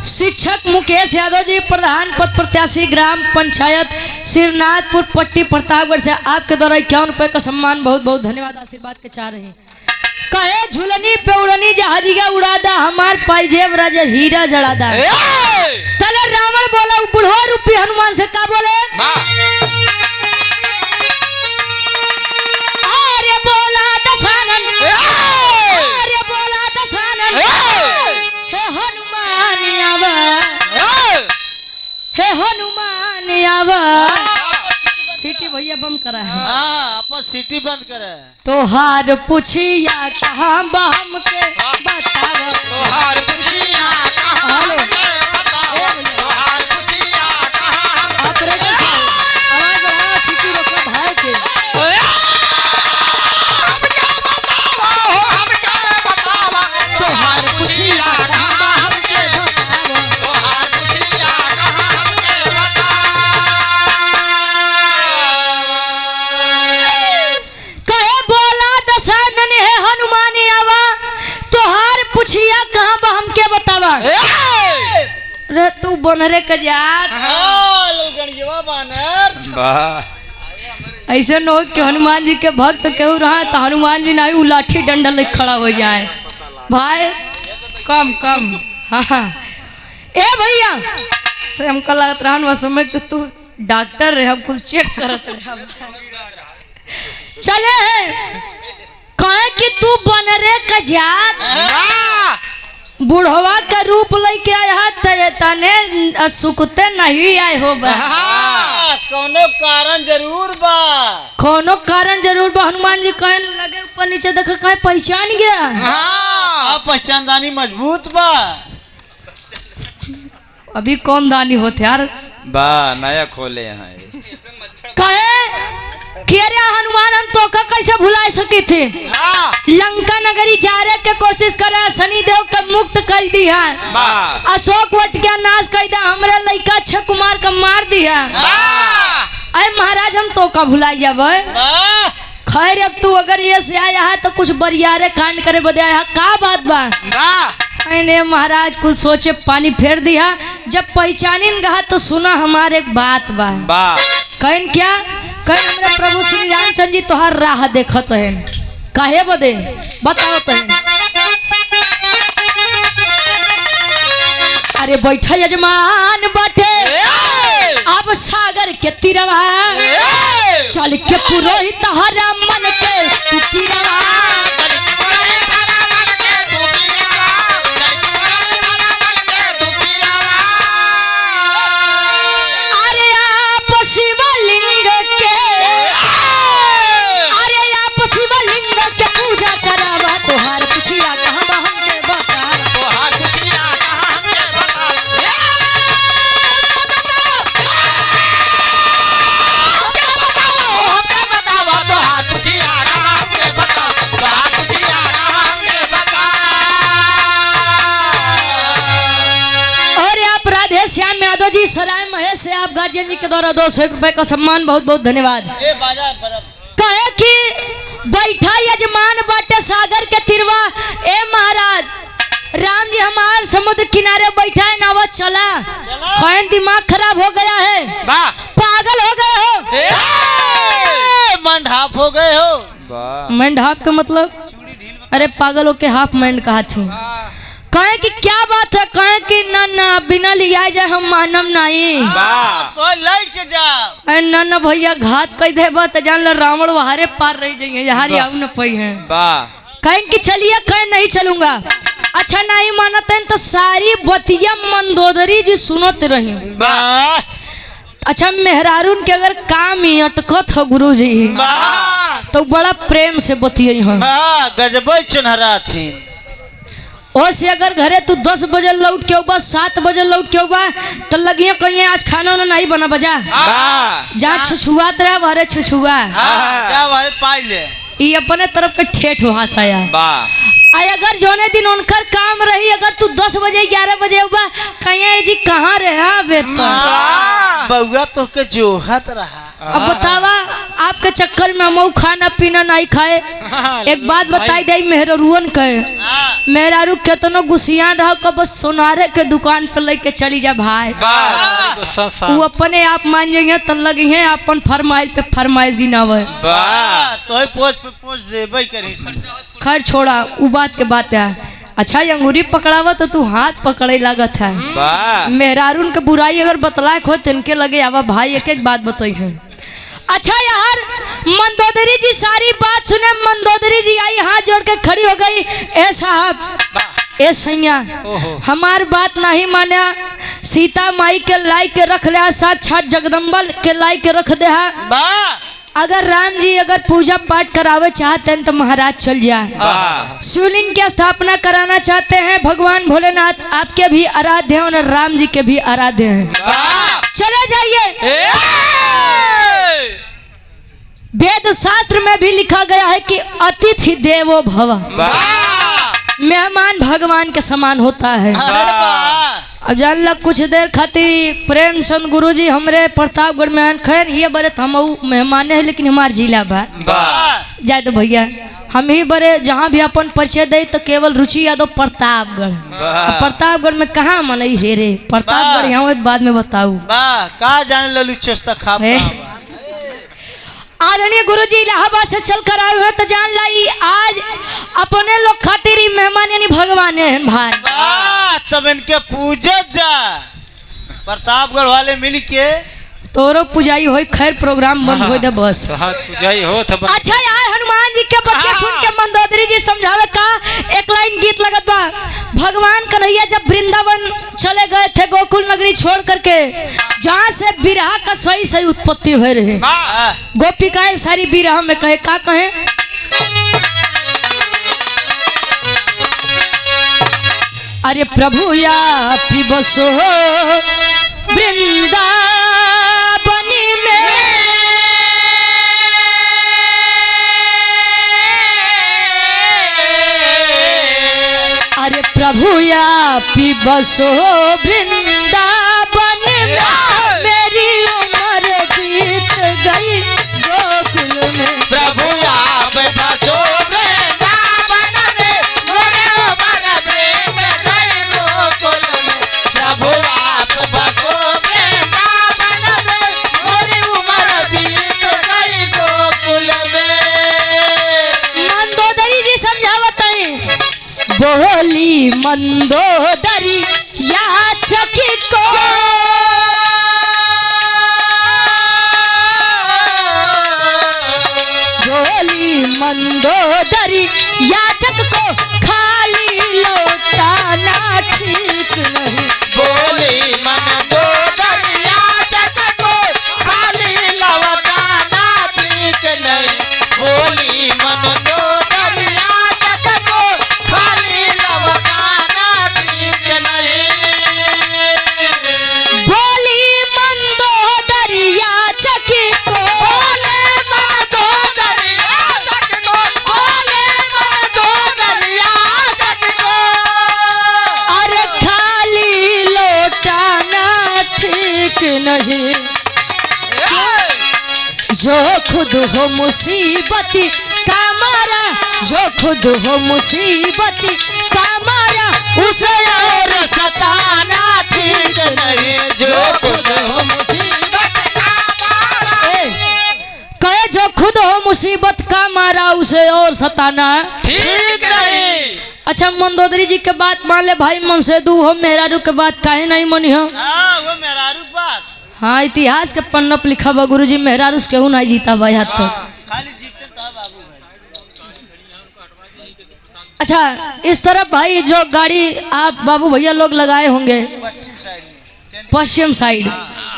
शिक्षक मुकेश यादव जी प्रधान पद प्रत्याशी ग्राम पंचायत श्रीनाथपुर पट्टी प्रतापगढ़ से आपके द्वारा 51 रुपए का सम्मान बहुत बहुत धन्यवाद आशीर्वाद के चाह रहे हैं। कहे झुलनी पे उड़नी जहाजिया उड़ादा हमार पाइजेब राजा हीरा जड़ादा। तले रावण बोला बुढ़वा रूपी हनुमान से का बोले? अरे बोला दशानन, अरे बोला दशानन हे हनुमान आवा, हे हनुमान आवा। सीटी भैया बंद करा है। हाँ अपन सिटी बंद करे। तोहार पुछिया कहाँ बहम के बतावा, तोहार पुछिया कहाँ हेलो तोहार पुछिया कहाँ ऑपरेटर साहब आवाज बढ़ाओ, सीटी रोको भाई के। तोहार पुछिया कहाँ बहम के बतावा, तोहार पुछिया कहाँ कहे बोला दशानन है हनुमान आवा, तोहार पुछिया कहाँ बहम के बतावा। रे तू बनरे के जात हाँ ललगणिया बानर। वाह ऐसे न हो कि हनुमान जी के भक्त केहू रहा तो हनुमान जी नहीं लाठी डंडा लेके खड़ा हो जाए। भाई कम कम हाँ ए भैया से हमको लगत रहा समय तो तू डॉक्टर रहे, हम कुछ चेक करत रहे। चले कहे कि तू बनरे का जात बुढ़वा का रूप लेके आया तने सुखते नहीं आए हो बा। हाँ कोनो कारण जरूर बा। कोनो कारण जरूर बा। हनुमान जी कहन लगे ऊपर नीचे देखा कहे पहचान गया। हाँ पहचानदानी मजबूत बा। अभी कौन दानी होते यार बा नया खोले यहाँ कहे कि अरे हनुमान हम तो का कैसे भुला सके थे। लंका नगरी जाने के कोशिश करे, शनि देव का मुक्त कर दिया, अशोक वट का नाश कर दिया, हमरे लड़का अक्षय कुमार का मार दिया। अरे महाराज हम तो का भुला जाब। खैर अब तू अगर ये से आया है तो कुछ बरियारे कांड करे बदे आया का बात बा। मैंने महाराज कुल सोचे पानी फेर दिया। जब पहचानिन गहा तो सुना हमारे एक बात बा। कहन क्या कहन हमरे प्रभु श्री रामचंद्र जी तोहार राह देखत है काहे बदे बताओ तो। अरे बैठा यजमान बाटे अब सागर के तीरवा, चल के पुरोहित हरा मन के तू तीरवा। बता गार्जियन जी के द्वारा 200 रुपए का सम्मान, बहुत बहुत धन्यवाद। ए बाजा बरफ कहे कि बैठा यजमान बाटे सागर के तिरवा, ए महाराज राम जी हमार समुद्र किनारे बैठा है नावा चला, कहें दिमाग खराब हो गया है, पागल हो गए हो, मंडाप हो गए हो। मैंड हाफ का मतलब, अरे पागल हो के हाफ मैंड कहा थी। कहे कि क्या बात है, कहे कि ना ना बिना लिया जाए हम मानम नहीं, तो लाई के जा। अरे ना ना भैया घात कह दे बात जान लो, रावण वहारे पार रह जाएंगे, यहाँ आऊ न पई है। कहें कि चलिए, कहे नहीं चलूंगा। अच्छा नहीं मानते हैं तो सारी बतिया मंदोदरी जी सुनते रही। अच्छा मेहरारून के अगर काम ही अटकत हो गुरु जी तो बड़ा प्रेम से बतिये हैं। गजब चुनहरा थी। ओ से अगर घरे तू 10 बजे लौट के उबा, 7 बजे लौट के उबा तो लगिए कहीं आज खाना वाना नहीं बना बजा, जहाँ छुछुआत रहा वहरे छुछुआ, पाई ले ये अपने तरफ के ठेठ भाषाया। अगर जोने दिन उनकर काम रही, अगर तू 10 बजे 11 बजे उबा कहीं जी कहाँ रहा बेटा, बउआ तो के जोहत रहा। अब बतावा आपके चक्कर में हम खाना पीना नहीं खाए। एक बात बताई दे मेहरुअन कहे, मेहरारू केतनो गुसियान रहो कब बस सोनारे के दुकान पर लेके चली जा भाई, वो अपने आप मान जाइए तो लगी है अपन फरमाइश पे फरमाइश गिनावे, तो पोज पे पोज देबे करी। खैर छोड़ा वो बात के बात है। अच्छा ये अंगूरी पकड़ावा तो तू हाथ पकड़े लागत है। मेहरारून के बुराई अगर बतलाए हो तो इनके लगे आवा भाई एक एक बात बताई है। अच्छा यार मंदोदरी जी सारी बात सुने, मंदोदरी जी आई हाथ जोड़ के खड़ी हो गई, ए साहब ए सैया हमार बात नहीं माना, सीता माई के लाई के रख ले, साक्षात जगदम्बा के लाई के रख दे। अगर राम जी अगर पूजा पाठ करावे चाहते हैं तो महाराज चल जाए, शिवलिंग की स्थापना कराना चाहते हैं, भगवान भोलेनाथ आपके भी आराध्य हैं और राम जी के भी आराध्य हैं, चले जाइए। वेद शास्त्र में भी लिखा गया है कि अतिथि देवो भव, मेहमान भगवान के समान होता है। अब जान लग कुछ देर खातिर प्रेम चंद गुरु जी हमरे प्रतापगढ़ में खैर ये बड़े हम मेहमान है, लेकिन हमार जिला बा जाए तो भैया हम ही बड़े जहाँ भी अपन परिचय दे तो केवल रुचि यादव प्रतापगढ़। प्रतापगढ़ में कहाँ मन हेरे, प्रतापगढ़ यहाँ बाद में बताऊ का जाने ललू चेष्टा खा। आदरणीय गुरु जी इलाहाबाद से चल कर आए हुए तो जान लाई आज अपने लोग खातिर मेहमान यानी भगवान है भाई, तब इनके पूजत जा प्रतापगढ़ वाले मिल के तोरो पुजाई हो। खैर प्रोग्राम बंद हो दे बस पुजाई हो। अच्छा यार हनुमान जी के बतिया सुन के मंदोदरी जी समझावे का एक लाइन गीत लगत बा, भगवान कन्हैया जब वृंदावन चले गए थे गोकुल नगरी छोड़ करके, जहाँ से बिरहा का सही सही उत्पत्ति हुए रहे, गोपिकाएं सारी बिरहा में कहे का कहे, अरे प्रभु या पी बसो वृंदावनी में, अरे प्रभु या पी बसो वृंदावन में, मेरी उम्र बीत गई गोकुल में, प्रभु आप बसो वृंदावन में, मेरी उम्र बीत गई गोकुल में, प्रभु आप बसो वृंदावन में, मेरी उम्र बीत गई गोकुल में। मंदोदरी जी समझावत है, बोली मंदोदरी या चकी को, बोली मंदोदरी याचक को खाली लौटाना ठीक नहीं, बोली मंदोदरी याचक को खाली लौटाना ठीक नहीं, बोली मंदोदरी याचक को खाली लौटाना ठीक नहीं, बोली मंदोदरी याचक को, बोले मंदोदरी याचक को, बोले मंदोदरी याचक को, अरे खाली लौटाना ठीक नहीं, खुद हो मुसीबती का मारा, जो खुद हो मुसीबती का मारा, उसे और सताना ठीक नहीं। जो खुद हो मुसीबत का मारा, कहे जो खुद हो मुसीबत का मारा, उसे और सताना ठीक नहीं। अच्छा मंदोदरी जी के बात मान ले भाई, मन से दू हो मेहरारू के बात काहे नहीं मनी हो। हाँ वो मेहरारू बात हाँ इतिहास के पन्ना पर लिखा बा गुरुजी, मेहरारू से केहू नहीं जीता भाई हाथ तो। खाली जीते था बाबू भाई। अच्छा इस तरफ भाई जो गाड़ी आप बाबू भैया लोग लगाए होंगे पश्चिम साइड में, पश्चिम साइड,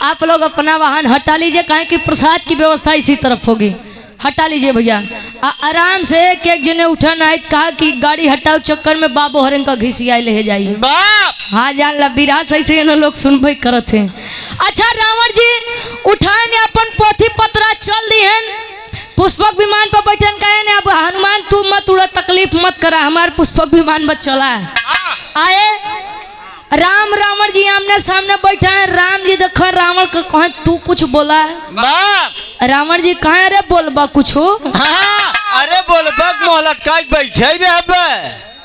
आप लोग अपना वाहन हटा लीजिए, कहें कि प्रसाद की व्यवस्था इसी तरफ होगी, हटा लीजिए भैया। आराम से एक जने उठा नहीं, कहा कि गाड़ी हटाओ चक्कर में बाबू हरन का घिसिया ले जाइए। बाप हाँ जान ला बिराज सही से लोग सुनबे करत हैं। अच्छा रावण जी उठाए ने अपन पोथी पत्रा चल दी हैं, पुष्पक विमान पर बैठन कहे ने अब हनुमान तू मत उड़ा, तकलीफ मत करा, हमारे पुष्पक विमान पर चला आए। राम रावण जी आमने सामने बैठा है, राम जी देखो रावण का कहे तू कुछ बोला है, बाप रावण जी कहे अरे बोलबा कुछ हो। हाँ अरे बोल बग मोहलट का बैठे रे अब।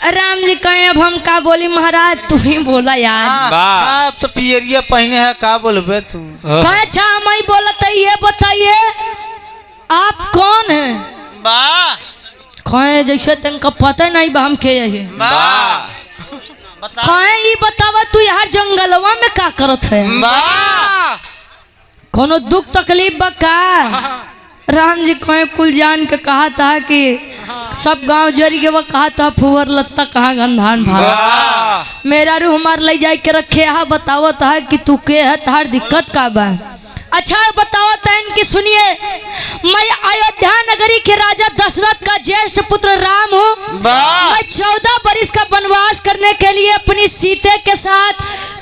राम जी कहे अब हम का बोली महाराज, तू ही बोला यार। आप तो पियरिया पहने है, का बोलबे तू। कहे अच्छा हम ही बोलते ये बताइए आप कौन है। वाह कहे जैसे तुमका पता नहीं बा हम के है। वाह बता कहे ये बतावा तू यार जंगलवा में का करत है, वाह कोनो दुख तकलीफ बा का। राम जी कहे कुल जान के कहा था कि सब गांव जरी के वो कहा था फुहर लत्ता कहाँ गंधान भाग मेरा रू हमार ले जाए के रखे है, बताओ था कि तू के है तार दिक्कत का बा। अच्छा बताओ था इनकी सुनिए, मैं अयोध्या नगरी के राजा दशरथ का ज्येष्ठ पुत्र राम हूँ। मैं 14 बरिस का वनवास करने के लिए अपनी सीते के साथ,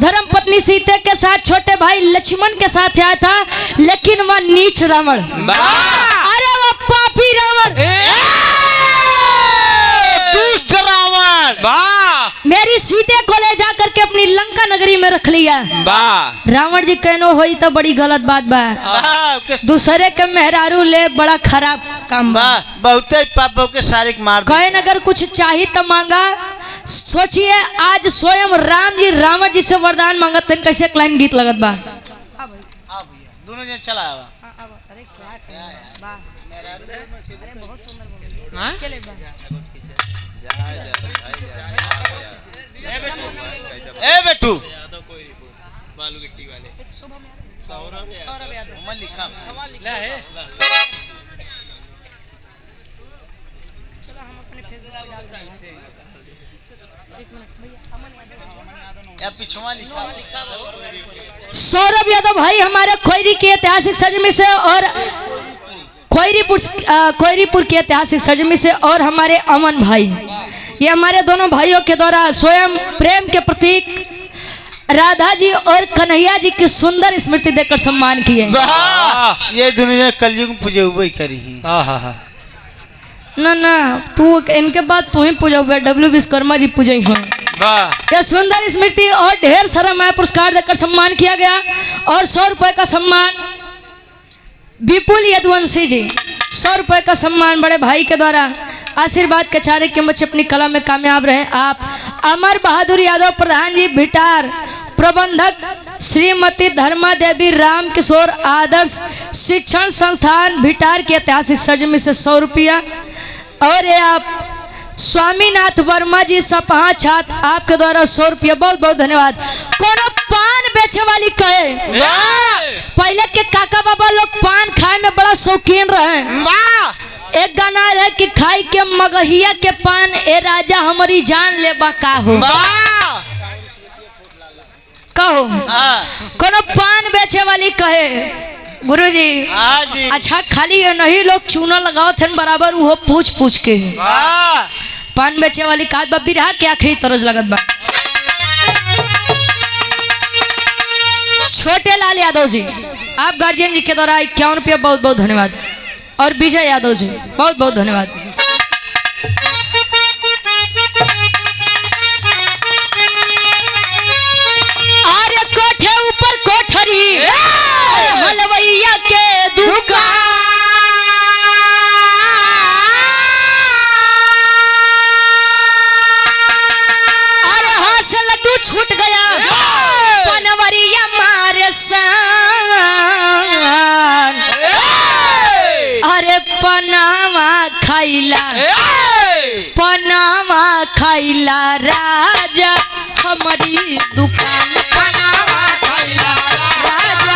धर्म पत्नी सीते के साथ, छोटे भाई लक्ष्मण के साथ आया था, लेकिन वह नीच रावण, अरे वह पापी रावण, दुष्ट रावण, मेरी सीते को ले जा करके अपनी लंका नगरी में रख लिया। रावण जी कहनो होई तो बड़ी गलत बात बा, दूसरे के मेहरारू ले बड़ा खराब काम बा, बहुत पाप के सारे मार कहे अगर कुछ चाहिए तो मांगा। सोचिए आज स्वयं राम जी रावण जी से वरदान मांगत हैं, कैसे लाइन गीत लगत बा। दोनों जन चला ए बेटू बालू गिट्टी वाले सौरभ यादव लिखा चलो हम अपने फेसबुक पे डाल देंगे। एक मिनट भैया पिछवा लिखा सौरभ यादव भाई हमारे खोयरी की ऐतिहासिक सरजमी से और खोयरीपुर की ऐतिहासिक सरजमी से, और हमारे अमन भाई, ये हमारे दोनों भाइयों के द्वारा स्वयं प्रेम के प्रतीक राधा जी और कन्हैया जी की सुंदर स्मृति देकर सम्मान किए। ये दुनिया कलयुग में पूजे हुए करी ना ना तू इनके बाद तू ही पूजा हुआ, डब्ल्यू विश्वकर्मा जी पूजे हो। यह सुंदर स्मृति और ढेर सारा मैं पुरस्कार देकर सम्मान किया गया, और 100 रुपए का सम्मान विपुल यदुवंशी जी, 100 रुपए का सम्मान बड़े भाई के द्वारा आशीर्वाद के चारे के बच्चे अपनी कला में कामयाब रहे। आप अमर बहादुर यादव प्रधान जी भिटार, प्रबंधक श्रीमती धर्मा देवी राम किशोर आदर्श शिक्षण संस्थान भिटार की ऐतिहासिक सरजमी से 100 रुपया, और ये आप स्वामीनाथ वर्मा जी सपहा छात्र आपके द्वारा 100 रुपया, बहुत बहुत धन्यवाद। कोनो पान बेचे वाली कहे पहले के काका बाबा लोग पान खाए में बड़ा शौकीन रहे, एक गाना है कि खाई के मगहिया के पान ए राजा हमारी जान ले बा का हो कहो। कोनो पान बेचे वाली कहे गुरुजी अच्छा खाली नहीं लोग चूना लगाओ थे बराबर वो पूछ पूछ के पान बेचे वाली का बब्बी रहा क्या आखिरी तरस लगत बा। छोटे लाल यादव जी आप गार्जियन जी के द्वारा 51 रुपया, बहुत बहुत धन्यवाद। और विजय यादव जी बहुत बहुत धन्यवाद। अरे कोठे ऊपर कोठरी हलवैया के दुकान, खाइला पनामा खाइला राजा हमारी दुकान पनामा खाइला राजा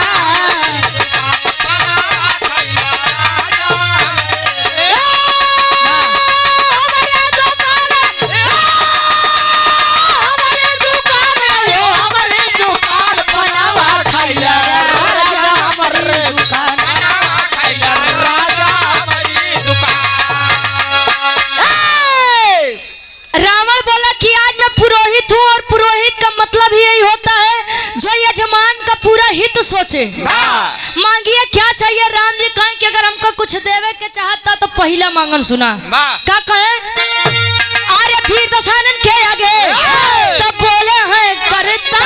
रावण बोला कि आज मैं पुरोहित हूँ और पुरोहित का मतलब ही यही होता है जो यजमान का पूरा हित सोचे। मांगिए क्या चाहिए। राम जी कहें कि अगर हमको कुछ देवे के चाहता तो पहला मांगन सुना क्या कहे। अरे फिर दशानन के आगे तो बोले हैं करता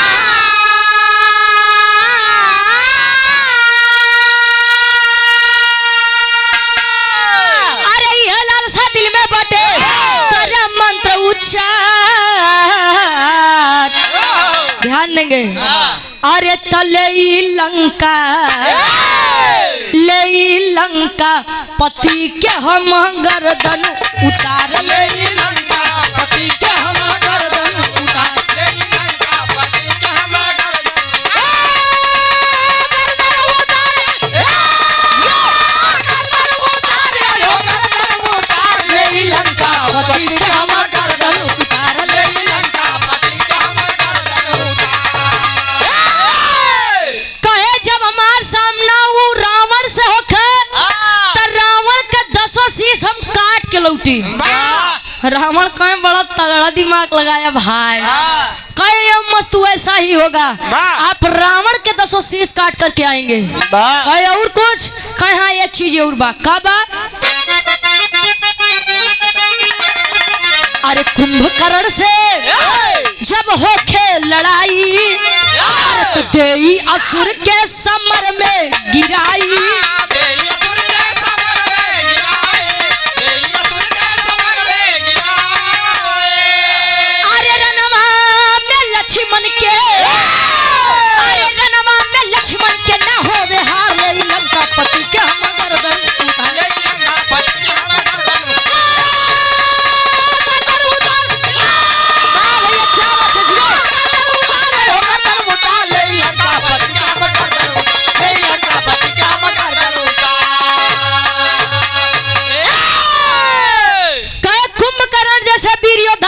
दिल में बटे कर मंत्र उच्चार ध्यान देंगे। अरे तले लंका ले लंका पति के हम गर्दन उतार ले लंका पति के हम गर्दन उतार ले लंका पति के हम कहे जब हमार सामना वो रावण से होके तो रावण के 10 शीश हम काट के लौटी। रावण कहे बड़ा तगड़ा दिमाग लगाया भाई। कहे ये मस्त वैसा ही होगा आप रावण के 10 शीश काट करके आएंगे। कहे और कुछ कहे हाँ एक चीज और बा का बा। अरे कुंभकर्ण से जब होके लड़ाई तो देई असुर के समर में गिराई। अरे रणवा में लक्ष्मण के अरे रणवा में लक्ष्मण के ना हो हार ले लंका पति के हम गर्दन उतार ले लंका पति के हम गर्दन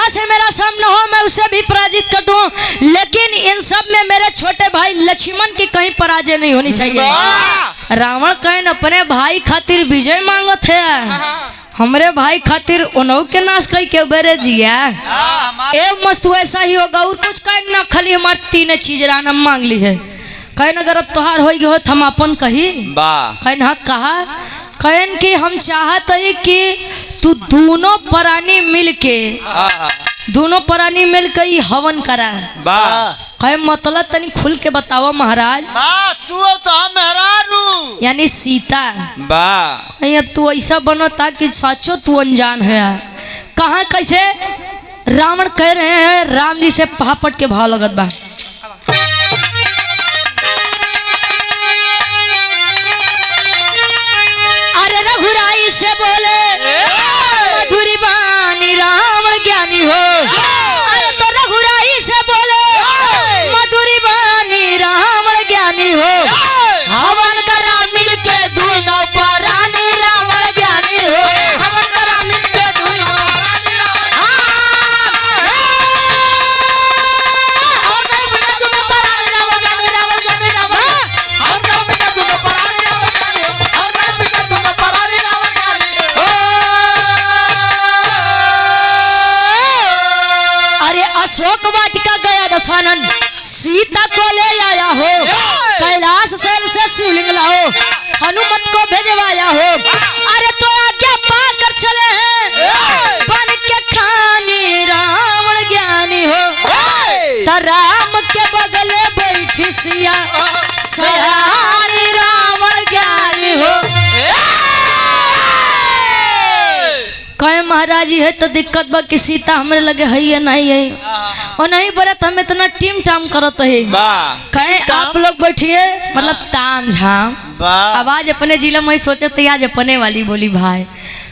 से मेरा सामना हो मैं उसे भी पराजित कर दूं लेकिन इन सब में मेरे छोटे भाई लक्ष्मण की कहीं पराजय नहीं होनी चाहिए। रावण कहीं अपने भाई खातिर विजय मांगत है हमरे भाई खातिर उनहु के नाश कई के बेरे जिया ए मस्त वैसा ही होगा। और कुछ कहीं ना खाली हमार 3 चीज राना मांग ली है। कहीं अगर अब तोहार हो गई हो हम अपन कही कहीं हाँ कहा कहन कि हम चाहत है कि तू दोनों प्राणी मिल के ही हवन करा। कहे मतलब तनी खुल के बताओ महाराज। तू तो मेहरारू यानी सीता कहीं अब तू ऐसा बनो ताकि सचो तू अनजान है। कहाँ कैसे रावण कह रहे हैं राम जी से पहापट के भाव लगत बा। अरे रघुराई से बोले मधुरी बानी रावण ज्ञानी हो। अरे तो रघुराई से बोले मधुरी बानी रावण ज्ञानी हो। हवन करा मिल के दोनों परानी रावण ज्ञानी हो। हवन करा मिल के दोनों परानी अशोक वाटिका गया दशानन सीता को ले आया हो। कैलाश से शिवलिंग लाओ हनुमत को भेजवाया हो। अरे तो आज्ञा पाकर चले हैं बन के खानी रावण ज्ञानी हो। तो राम के बगले बैठी सिया सयानी रावण ज्ञानी हो। कहे महाराज है तो दिक्कत बा कि सीता हमरे लगे है या नहीं है और नहीं बरत हम इतना टीम टाम करत है। कहे आप लोग बैठिए मतलब ताम झाम आवाज अपने जिला में सोचे तो आज अपने वाली बोली भाई।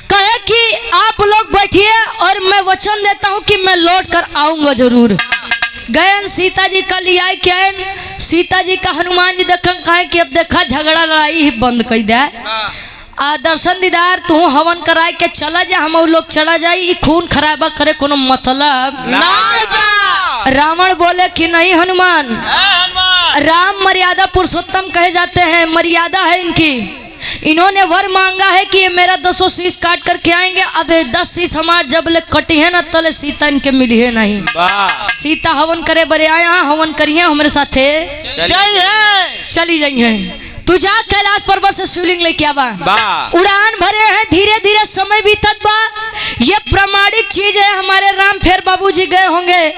कहे कि आप लोग बैठिए और मैं वचन देता हूँ कि मैं लौट कर आऊंगा जरूर। गए सीता जी का लिया क्या है, सीता जी का हनुमान जी देखा कहे कि अब देखा झगड़ा लड़ाई ही बंद कर दे। दर्शन दीदार तू हवन कराए के चला जा, हम लोग चला जाई, खून खराबा करे कोनो मतलब नहीं बा। रावण बोले कि नहीं हनुमान, राम मर्यादा पुरुषोत्तम कहे जाते हैं, मर्यादा है इनकी। इन्होंने वर मांगा है कि ये मेरा 10 शीश काट करके आएंगे। अब 10 शीश हमार जब ले कटी है ना तले सीता इनके मिली है नहीं। सीता हवन करे बरे आया, हवन करिए हमारे साथे चली जाइए। तू जा कैलाश पर्वत से शिवलिंग लेके आवा, उड़ान भरे हैं, धीरे धीरे समय बीतत बा। ये प्रमाणिक चीज है, हमारे राम फेर बाबूजी गए होंगे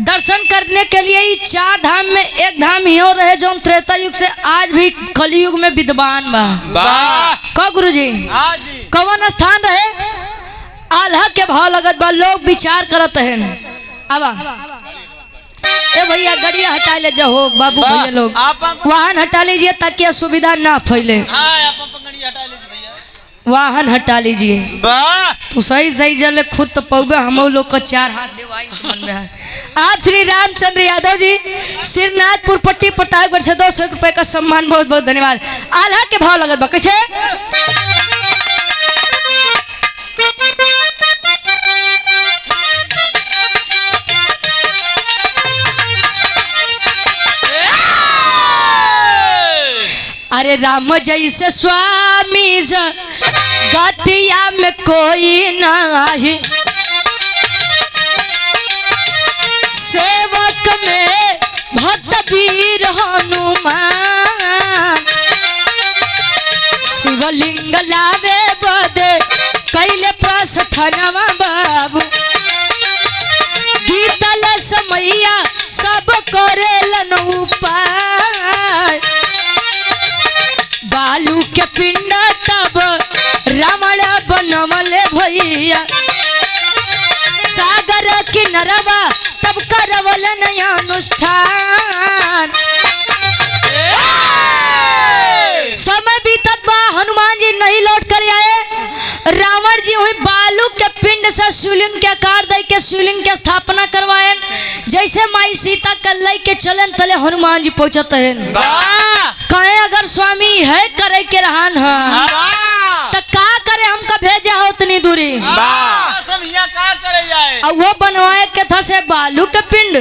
दर्शन करने के लिए। 4 धाम में एक धाम ही हो रहे जो त्रेता युग से आज भी कलयुग में विद्वान बा। का गुरु जी कौन स्थान रहे, आल्हा के भाव लगत बा, लोग विचार करत हैं। अब ए भैया गड़िया हटा ले जाओ बाबू, भैया लोग वाहन हटा लीजिए ताकि असुविधा ना फैले। वाहन हटा लीजिए। तू सही सही जल खुद तो पौगे, हम लोग को 4 हाथ देवाई मन में है। आप श्री रामचंद्र यादव जी श्रीनाथपुर पट्टी प्रतापगढ़ से 200 रुपए का सम्मान, बहुत बहुत धन्यवाद। आल्हा के भाव लगत बा कैसे, अरे राम जैसे स्वामी गतिया में कोई नहीं, सेवक में भक्त वीर हनुमान। शिवलिंग लावे बदे कैले प्रस्थानवा बाबू, बीतल समैया सब करेलन उपाय। बालू के पिंड तब रावण बनवले भैया, सागर किनारवा तब करवलन अनुष्ठान। समय बीतत बा, हनुमान जी नहीं लौट कर आए। रावण जी हुई बालू के पिंड से शिवलिंग के आकार दे के शिवलिंग के स्थापना करवाए। जैसे माई सीता का लई के चलन तले हनुमान जी पहुंचत हैं। कहे अगर स्वामी है करे के रहन है तो का करे, हमका भेजे हो उतनी दूरी अब वो बनवाए के था से बालू के पिंड,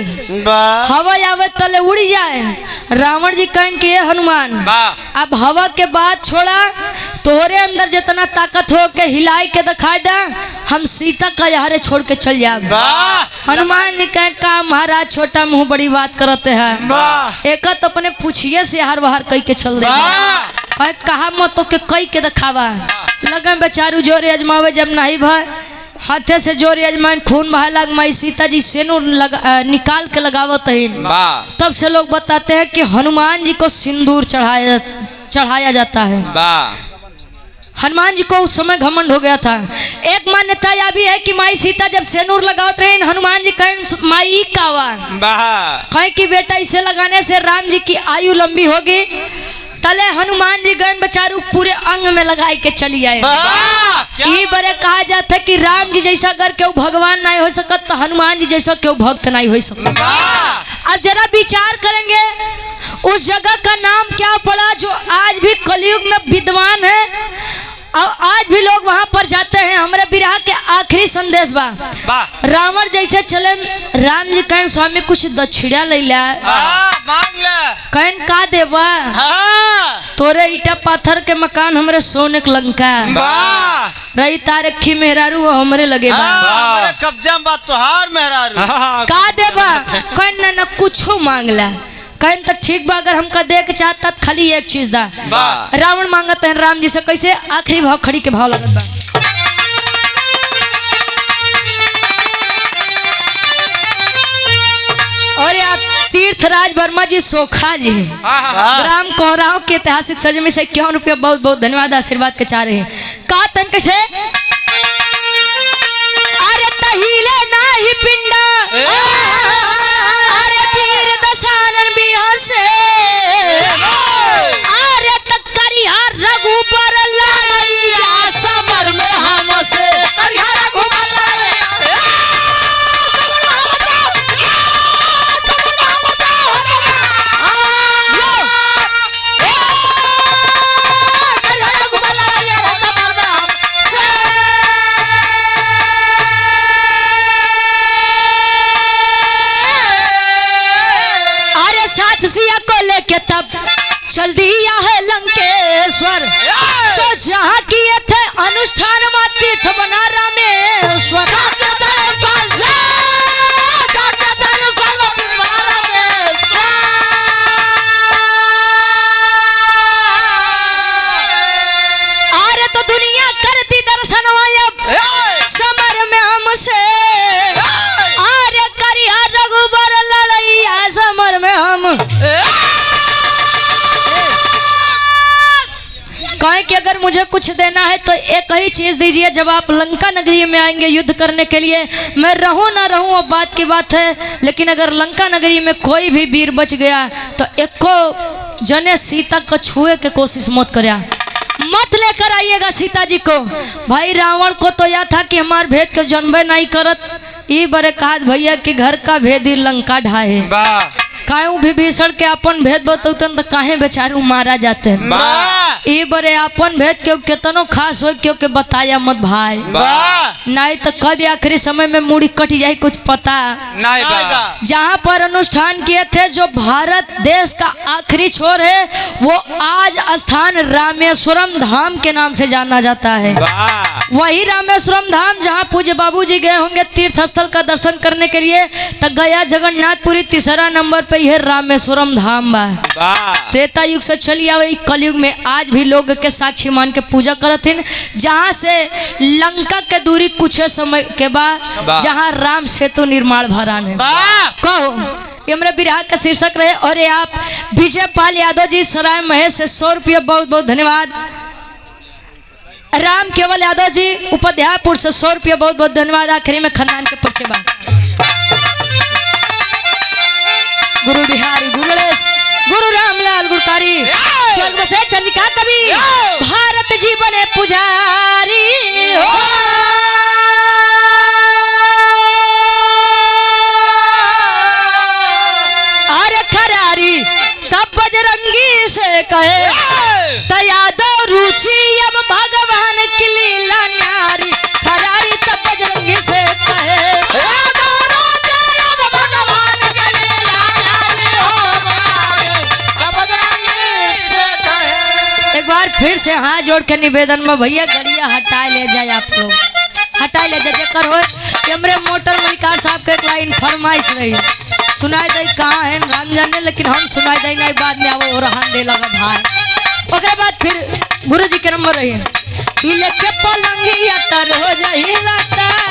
हवा आवे तले उड़ जाए। रावण जी कहें कि हनुमान अब हवा के बाद छोड़ा, तोहरे अंदर जितना ताकत हो के हिलाई के दिखाई दे, हम सीता का यहारे छोड़ के चल जाए। हनुमान जी कहें का महाराज छोटा मुंह बड़ी बात करते हैं, एक तो अपने पूछिए से हर बाहर कई के चल दे। कहा मत तो के कई के दिखावा, लगन बेचारू जोर अजमावे जब नहीं भाई हाथे से जोर अजमान खून बहा लग। माई सीता जी सिंदूर निकाल के लगावत है, तब से लोग बताते हैं कि हनुमान जी को सिंदूर चढ़ाया जाता है। हनुमान जी को उस समय घमंड हो गया था। एक मान्यता यह भी है कि माई सीता जब सिंदूर लगावत रहे, हनुमान जी कहें माई कावा, कहें कि बेटा इसे लगाने से राम जी की आयु लंबी होगी। तले हनुमान जी गए बेचारू पूरे अंग में लगाई के चली आए। ये बड़े कहा जाता है कि राम जी जैसा अगर क्यों भगवान नहीं हो सकत तो हनुमान जी जैसा क्यों भक्त नहीं हो सकत। अब जरा विचार करेंगे उस जगह का नाम क्या पड़ा जो आज भी कलयुग में विद्वान है और आज भी लोग वहां पर जाते हैं। हमारे विरह के आखिरी संदेश बा, रावण जैसे चले, राम जी कहें स्वामी कुछ दक्षिणा ले ला, कहें का देवा, तोरे ईटा पत्थर के मकान हमरे सोने के लंका रही, तारखी मेहरारू हमरे लगे कब्जा बा तोहार मेहरारू का देवा, कहें ना कुछ मांग ला। कहें तो ठीक बा, अगर हमका दे के चाहता खाली एक चीज दा। रावण मांगते हैं राम जी से कैसे, आखिरी भाव खड़ी के भाव लगता है। और आप तीर्थराज वर्मा जी सोखा जी ग्राम कोहराव के ऐतिहासिक सरजमी से 51 रुपया बहुत बहुत धन्यवाद आशीर्वाद के चाह रहे हैं। का तन कैसे, अरे तहिले नाही पिंडा, अरे वीर दशानन बिहसे, अरे तकरिया रघुबर लड़ैया समर में हम चल दिया है लंकेश्वर। तो जहाँ किए थे अनुष्ठान में तीर्थ बना रामेश्वर। अरे तो दुनिया करती दर्शन वायब समर में हमसे। अरे करिया रघुबर लड़ैया समर में हम। कहे कि अगर मुझे कुछ देना है तो एक ही चीज दीजिए, जब आप लंका नगरी में आएंगे युद्ध करने के लिए, मैं रहूं ना रहूं अब बात की बात है, लेकिन अगर लंका नगरी में कोई भी वीर बच गया तो एको जने सीता को छुए के कोशिश मत करिया, मत लेकर आइएगा सीता जी को। भाई रावण को तो यह था कि हमार भेद के जनबे नहीं करत, ई बरे कहा भैया कि घर का भेद ही लंका ढाए। काहे विभीषण के अपन भेद बतौतन तो काहे बेचारू मारा जाते हैं। ई बरे अपन भेद क्यों केतनो खास हो क्यों के बताया मत भाई, नहीं तो कभी आखिरी समय में मुड़ी कट जाए कुछ पता नहीं। जहाँ पर अनुष्ठान किए थे जो भारत देश का आखिरी छोर है वो आज स्थान रामेश्वरम धाम के नाम से जाना जाता है। वही रामेश्वरम धाम जहाँ पूज्य बाबूजी गए होंगे तीर्थ स्थल का दर्शन करने के लिए, तो गया जगन्नाथपुरी तीसरा नंबर पे यह रामेश्वरम धाम बा। त्रेता युग से चली आवे कलयुग में आज भी लोग के साक्षी मान के पूजा करत हैं। जहाँ से लंका के दूरी कुछ समय के बाद जहाँ राम सेतु निर्माण भरान है। कहो ये मेरे बिरहा का शीर्षक रहे। और ये आप विजय पाल यादव जी सराय महेश से 100 रुपये बहुत बहुत धन्यवाद। राम केवल यादव जी उपाध्यायपुर से 100 रुपये बहुत बहुत धन्यवाद। आखिरी में खानदान के परिचय बा। गुरु बिहारी गुरुलेश गुरु रामलाल गुरकारी स्वर्ग से चंद्रिका कवि भारत जी बने पुजारी हो। अरे खरारी तब बजरंगी से कहे तयादो रुचि अब भगवान की लीला न्यारी। खरारी तब बजरंगी से कहे एक बार फिर से हाथ जोड़ के निवेदन में भैया गड़िया हटा ले जाए, आप लोग हटा ले जाए कर हो। कैमरे मोटर मलिकार साहब के एक लाइन फरमाइश रही सुनाई दे कहाँ है राम जाने, लेकिन हम सुनाई दे नहीं बाद में वो रहा दे लगा भाई। ओकरे बाद फिर गुरु जी के नंबर रही लेके पलंगिया तर हो जाई लाता।